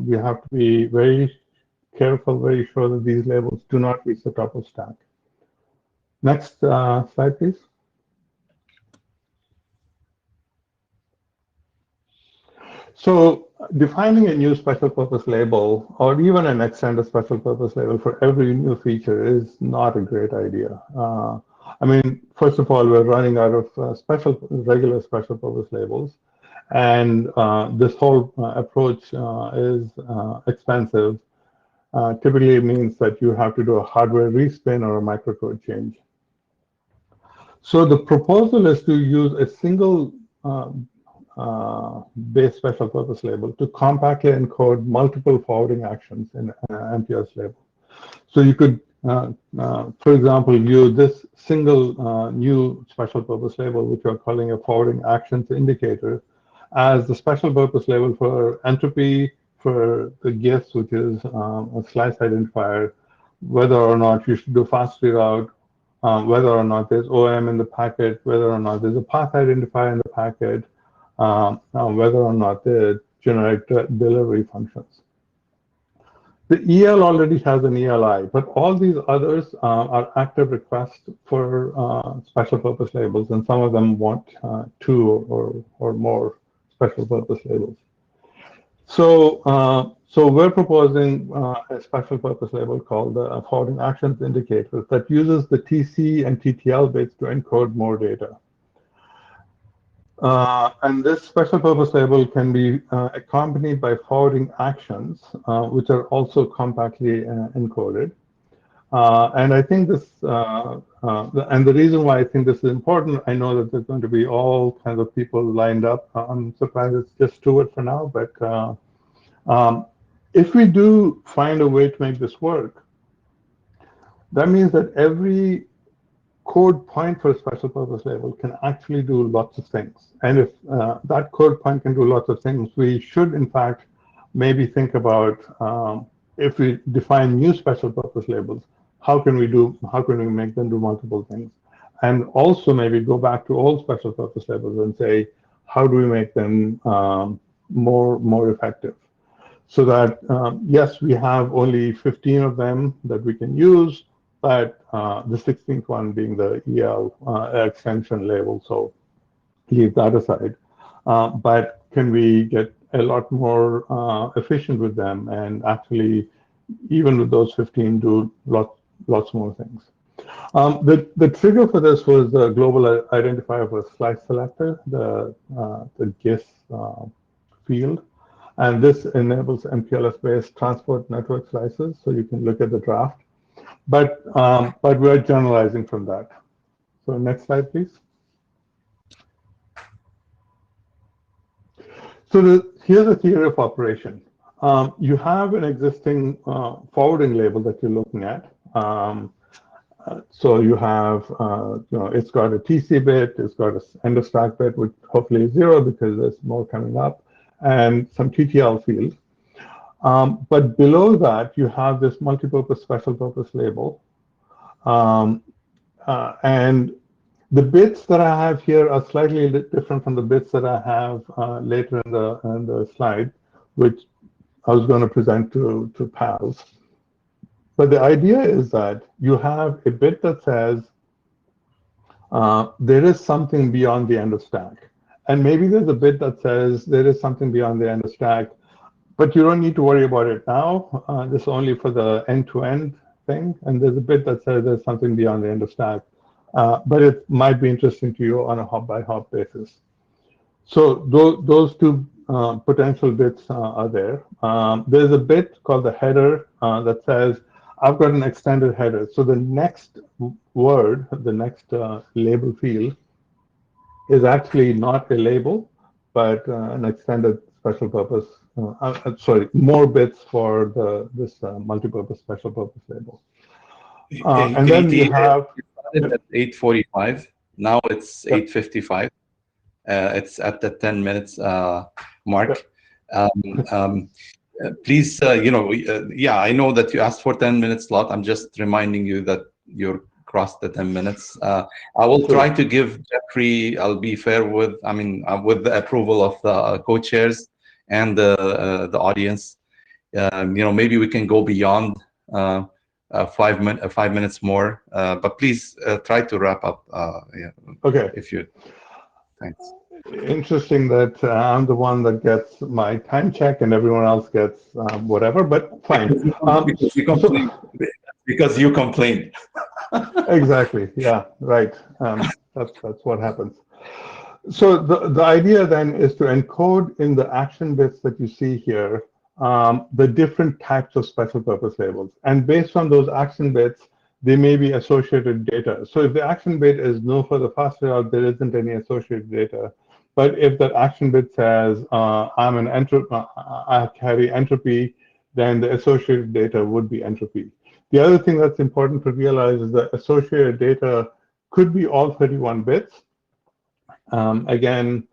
we have to be very careful, very sure that these labels do not reach the top of stack. Next slide, please. So defining a new special purpose label or even an extended special purpose label for every new feature is not a great idea. I mean, first of all, we're running out of regular special purpose labels, and this whole approach is expensive. Typically, it means that you have to do a hardware respin or a microcode change. So the proposal is to use a single base special purpose label to compactly encode multiple forwarding actions in an MPLS label. So you could, for example, use this single new special purpose label, which we're calling a forwarding actions indicator, as the special purpose label for entropy, for the GIS, which is a slice identifier, whether or not you should do fast reroute, whether or not there's OM in the packet, whether or not there's a path identifier in the packet, whether or not they generate delivery functions. The EL already has an ELI, but all these others are active requests for special purpose labels, and some of them want 2 or more special purpose labels. So, so we're proposing a special purpose label called the forwarding actions indicator that uses the TC and TTL bits to encode more data. And this special purpose label can be accompanied by forwarding actions, which are also compactly encoded. And I think this, and the reason why I think this is important, I know that there's going to be all kinds of people lined up. I'm surprised it's just Stuart for now, but if we do find a way to make this work, that means that every code point for a special purpose label can actually do lots of things. And if that code point can do lots of things, we should, in fact, maybe think about if we define new special purpose labels, how can we make them do multiple things? And also maybe go back to old special purpose labels and say, how do we make them more effective? So that, yes, we have only 15 of them that we can use, but the 16th one being the EL extension label, so leave that aside. But can we get a lot more efficient with them and actually, even with those 15, do lots more things? The trigger for this was the global identifier for slice selector, the GIS field. And this enables MPLS-based transport network slices, so you can look at the draft. But we're generalizing from that. So next slide, please. So here's a theory of operation. You have an existing forwarding label that you're looking at. So you have, it's got a TC bit, it's got an end of stack bit, which hopefully is 0 because there's more coming up, and some TTL field. But below that, you have this multipurpose special purpose label. And the bits that I have here are slightly different from the bits that I have later in the slide, which I was going to present to pals. But the idea is that you have a bit that says there is something beyond the end of stack. And maybe there's a bit that says there is something beyond the end of stack, but you don't need to worry about it now. This is only for the end-to-end thing. And there's a bit that says there's something beyond the end of stack. But it might be interesting to you on a hop-by-hop basis. So those two potential bits are there. There's a bit called the header that says, I've got an extended header. So the next word, the next label field is actually not a label, but an extended special purpose, sorry, more bits for this multi-purpose special purpose label. And then you have... It started at 8:45. Now it's 8:55. It's at the 10 minutes mark. Please, yeah, I know that you asked for 10-minute slot. I'm just reminding you that you're crossed the 10 minutes. I will try to give Jeffrey, I'll be fair with, with the approval of the co-chairs and the audience. Maybe we can go beyond 5 minutes more, but please try to wrap up. Yeah. Okay. If you, thanks. Interesting that I'm the one that gets my time check and everyone else gets whatever, but fine. Because you complained. Exactly. Yeah. Right. That's what happens. So the idea then is to encode in the action bits that you see here the different types of special purpose labels, and based on those action bits, they may be associated data. So if the action bit is no further faster out, there isn't any associated data. But if that action bit says I carry entropy, then the associated data would be entropy. The other thing that's important to realize is that associated data could be all 31 bits. Again,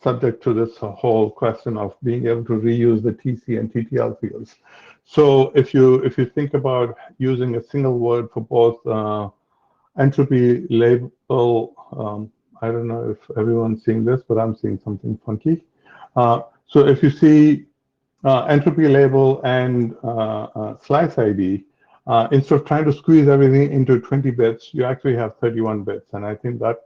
subject to this whole question of being able to reuse the TC and TTL fields. So if you think about using a single word for both entropy label, I don't know if everyone's seeing this, but I'm seeing something funky. So if you see entropy label and slice ID, instead of trying to squeeze everything into 20 bits, you actually have 31 bits. And I think that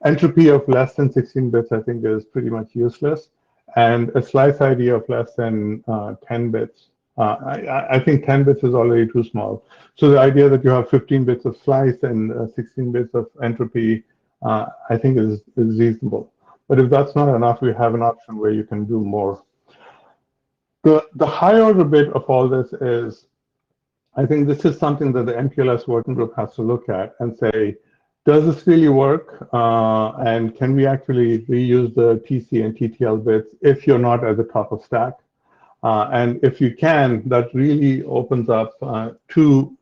entropy of less than 16 bits, I think, is pretty much useless. And a slice ID of less than 10 bits, I think 10 bits is already too small. So the idea that you have 15 bits of slice and 16 bits of entropy, I think is reasonable. But if that's not enough, we have an option where you can do more. The high order bit of all this is, I think this is something that the Mpls working group has to look at and say, does this really work? And can we actually reuse the TC and TTL bits if you're not at the top of stack? And if you can, that really opens up two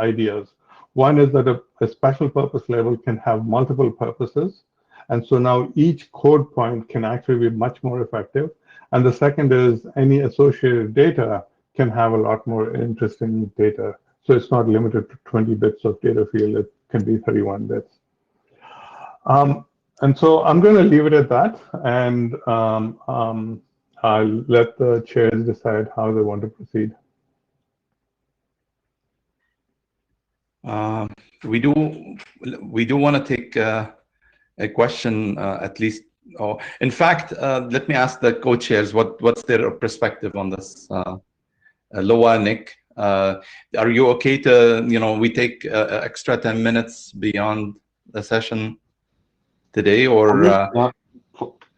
ideas. One is that a special purpose label can have multiple purposes. And so now each code point can actually be much more effective. And the second is any associated data can have a lot more interesting data. So it's not limited to 20 bits of data field, it can be 31 bits. And so I'm going to leave it at that, and I'll let the chairs decide how they want to proceed. We do want to take a question at least. In fact, let me ask the co-chairs what's their perspective on this. Loa, Nick, are you okay to, we take extra 10 minutes beyond the session today, or?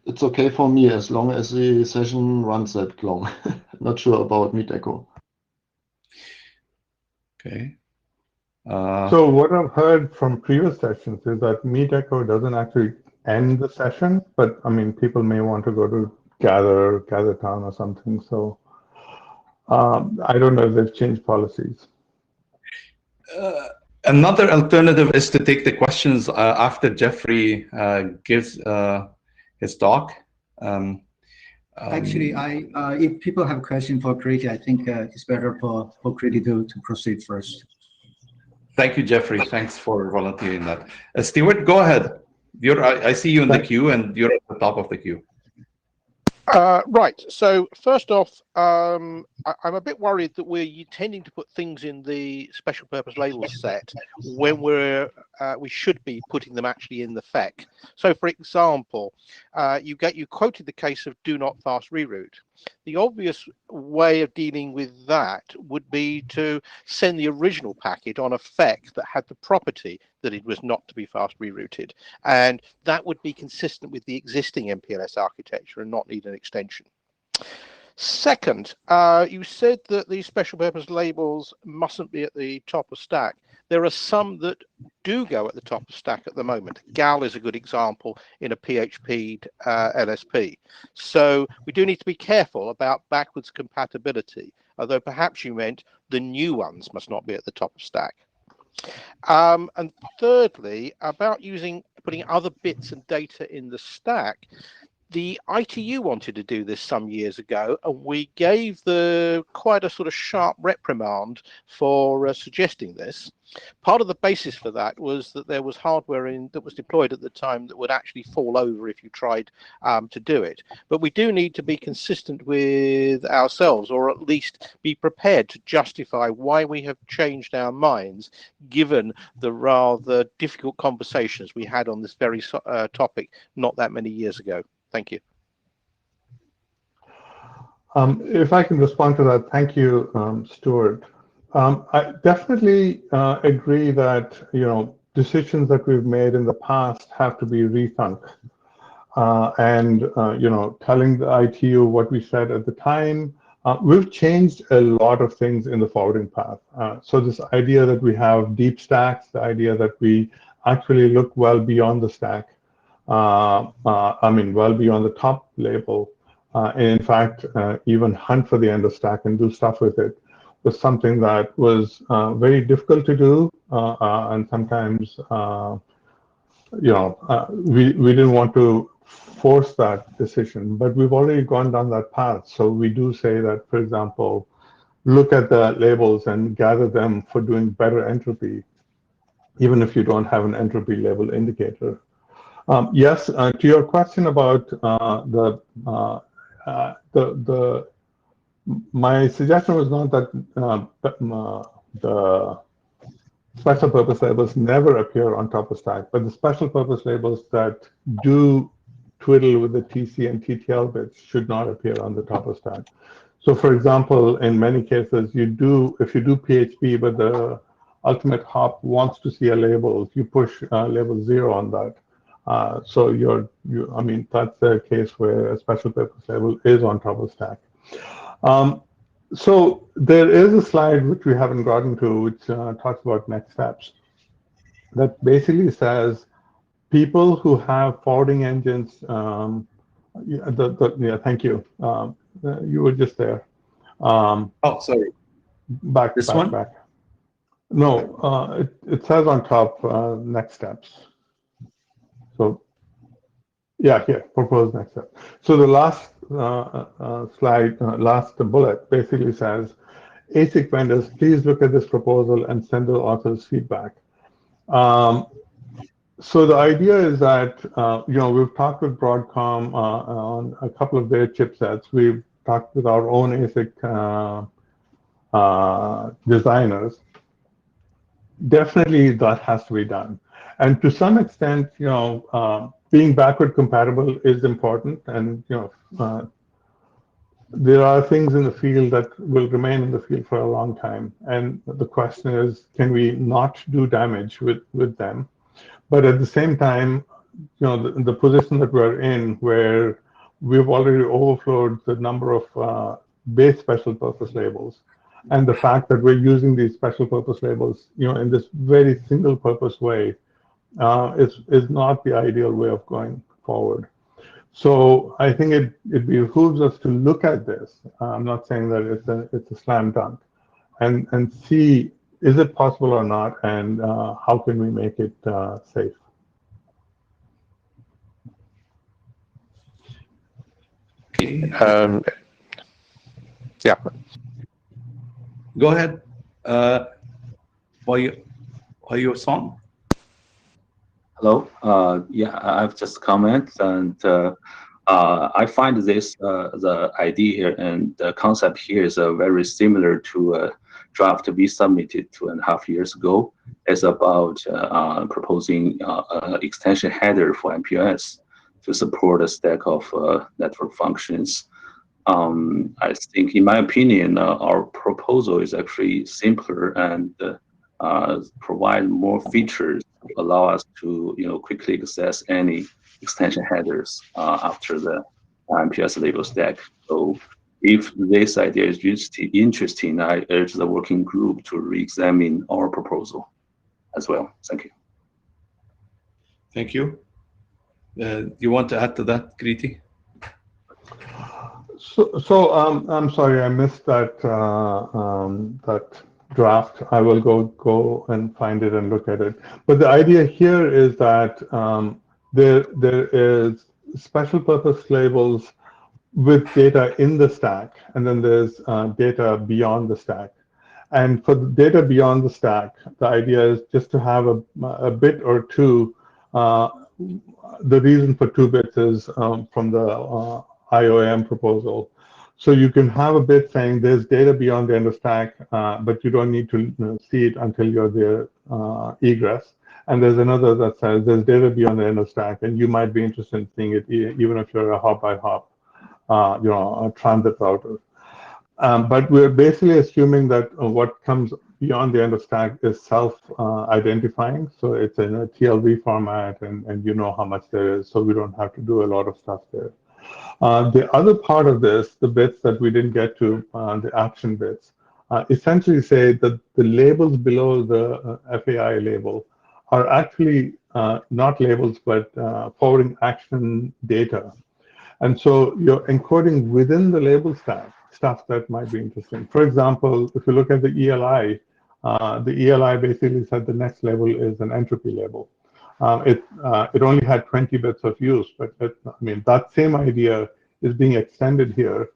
It's okay for me as long as the session runs that long. Not sure about Meet Echo. Okay. So what I've heard from previous sessions is that Meet Echo doesn't actually end the session, but I mean, people may want to go to Gather Town or something. So I don't know if they've changed policies. Another alternative is to take the questions after Jeffrey gives his talk. Actually, if people have questions for Kriti, I think it's better for Kriti to proceed first. Thank you, Jeffrey. Thanks for volunteering that. Stuart, go ahead. I see you in the queue, and you're at the top of the queue. Right. So first off, I'm a bit worried that we're tending to put things in the special purpose labels set when we should be putting them actually in the FEC. So for example, you quoted the case of do not fast reroute. The obvious way of dealing with that would be to send the original packet on a FEC that had the property that it was not to be fast rerouted. And that would be consistent with the existing MPLS architecture and not need an extension. Second, you said that these special purpose labels mustn't be at the top of stack. There are some that do go at the top of stack at the moment. GAL is a good example in a PHP LSP. So we do need to be careful about backwards compatibility, although perhaps you meant the new ones must not be at the top of stack. And thirdly, about putting other bits and data in the stack, the ITU wanted to do this some years ago, and we gave quite a sort of sharp reprimand for suggesting this. Part of the basis for that was that there was hardware that was deployed at the time that would actually fall over if you tried to do it. But we do need to be consistent with ourselves, or at least be prepared to justify why we have changed our minds, given the rather difficult conversations we had on this very topic not that many years ago. Thank you. If I can respond to that, thank you, Stuart. I definitely agree that decisions that we've made in the past have to be rethunk, and telling the ITU what we said at the time. We've changed a lot of things in the forwarding path. So this idea that we have deep stacks, the idea that we actually look well beyond the stack. Well beyond the top label, and in fact, even hunt for the end of stack and do stuff with it was something that was very difficult to do, and sometimes, we didn't want to force that decision, but we've already gone down that path. So we do say that, for example, look at the labels and gather them for doing better entropy, even if you don't have an entropy label indicator. Yes, to your question about my suggestion was not that the special purpose labels never appear on top of stack, but the special purpose labels that do twiddle with the TC and TTL bits should not appear on the top of stack. So for example, in many cases, if you do PHP, but the ultimate hop wants to see a label, you push label 0 on that. So that's the case where a special purpose label is on top of stack. So there is a slide which we haven't gotten to, which talks about next steps. That basically says people who have forwarding engines. Thank you. You were just there. Oh, sorry. Back. No, it says on top next steps. So, yeah, here, proposed next step. So the last slide, last bullet basically says, ASIC vendors, please look at this proposal and send the authors feedback. So the idea is that, we've talked with Broadcom on a couple of their chipsets. We've talked with our own ASIC designers. Definitely that has to be done. And to some extent, being backward compatible is important, and there are things in the field that will remain in the field for a long time. And the question is, can we not do damage with them? But at the same time, the position that we're in, where we've already overflowed the number of base special purpose labels, and the fact that we're using these special purpose labels, in this very single purpose way, is not the ideal way of going forward. So I think it behooves us to look at this. I'm not saying that it's a slam dunk, and see, is it possible or not, and how can we make it safe? Yeah. Go ahead. For your song. Hello. Yeah, I've just commented, and I find this the idea here and the concept here is very similar to a draft we submitted 2.5 years ago. It's about proposing extension header for MPLS to support a stack of network functions I think, in my opinion, our proposal is actually simpler and provide more features to allow us to quickly access any extension headers after the MPLS label stack. So if this idea is interesting, I urge the working group to re-examine our proposal as well. Thank you. Thank you. You want to add to that, Kriti? So I'm sorry, I missed that that draft. I will go and find it and look at it. But the idea here is that there is special purpose labels with data in the stack, and then there's data beyond the stack. And for the data beyond the stack, the idea is just to have a bit or two. The reason for 2 bits is from the IOM proposal. So you can have a bit saying there's data beyond the end of stack, but you don't need to see it until you're there egress. And there's another that says there's data beyond the end of stack, and you might be interested in seeing it even if you're a hop by hop, a transit router. But we're basically assuming that what comes beyond the end of stack is self-identifying. So it's in a TLV format, and you know how much there is, so we don't have to do a lot of stuff there. The other part of this, the bits that we didn't get to, the action bits, essentially say that the labels below the FAI label are actually not labels, but forwarding action data. And so you're encoding within the label stack stuff that might be interesting. For example, if you look at the ELI basically said the next label is an entropy label. It only had 20 bits of use, but I mean, that same idea is being extended here.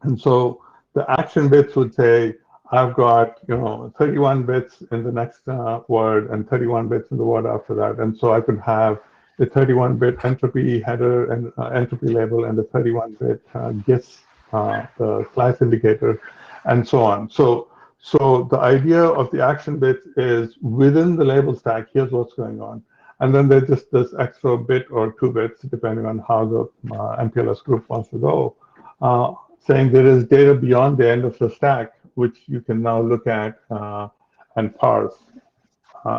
And so the action bits would say, I've got 31 bits in the next word and 31 bits in the word after that. And so I could have the 31-bit entropy header and entropy label and the 31-bit GIS, the slice indicator, and so on. So the idea of the action bit is within the label stack, here's what's going on. And then there's just this extra bit or 2 bits, depending on how the MPLS group wants to go, saying there is data beyond the end of the stack, which you can now look at and parse.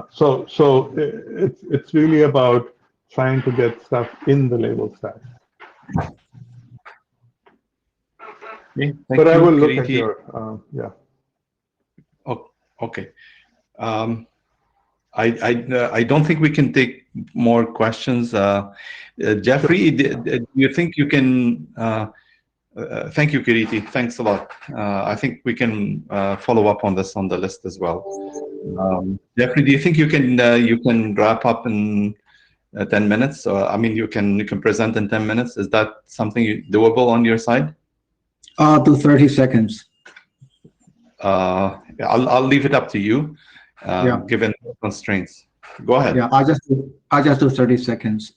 So it's really about trying to get stuff in the label stack. Okay, but I will look at your, yeah. Oh, okay. I don't think we can take more questions. Jeffrey, do you think you can? Thank you, Kiriti. Thanks a lot. I think we can follow up on this on the list as well. Jeffrey, do you think you can wrap up in 10 minutes? I mean, you can present in 10 minutes. Is that something doable on your side? I'll do 30 seconds. I'll leave it up to you, given the constraints. Go ahead. Yeah, I'll just do 30 seconds.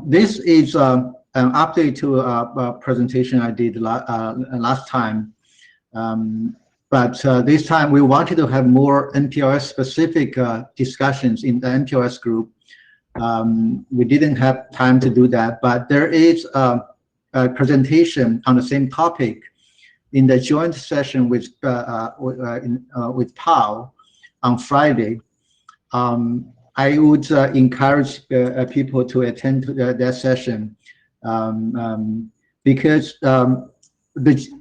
This is an update to a presentation I did last time. But this time we wanted to have more MPLS specific discussions in the MPLS group. We didn't have time to do that, but there is a presentation on the same topic in the joint session with Pao on Friday. I would encourage people to attend to that session because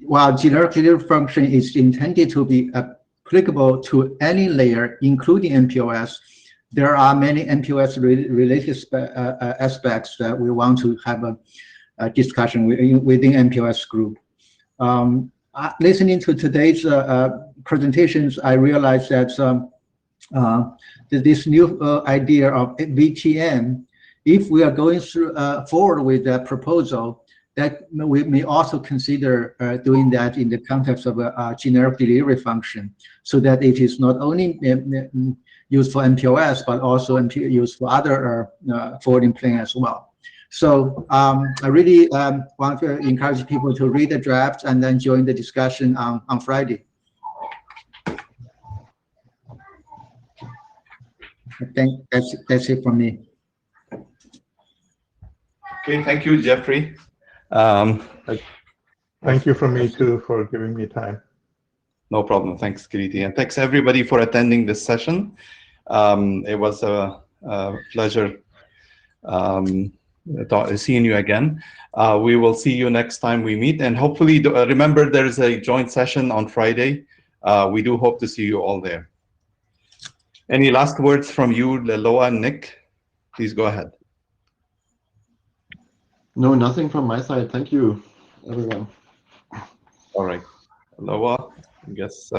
while generic delivery function is intended to be applicable to any layer, including MPLS, there are many MPLS related aspects that we want to have a discussion within MPLS group. Listening to today's presentations, I realized that this new idea of VTM, if we are going forward with that proposal, that we may also consider doing that in the context of a generic delivery function, so that it is not only used for MPLS, but also used for other forwarding plane as well. So I really want to encourage people to read the draft and then join the discussion on Friday. I think that's it from me. Okay, thank you, Jeffrey. Thank you from me too for giving me time. No problem. Thanks, Kiriti. And thanks everybody for attending this session. It was a pleasure seeing you again. We will see you next time we meet. And hopefully, remember, there is a joint session on Friday. We do hope to see you all there. Any last words from you, Leloa and Nick? Please go ahead. No, nothing from my side. Thank you, everyone. All right. Leloa, I guess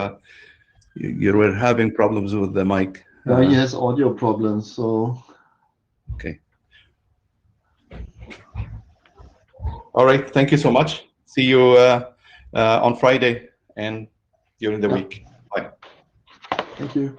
you were having problems with the mic. He has audio problems, so. Okay. All right. Thank you so much. See you on Friday and during the week. Bye. Thank you.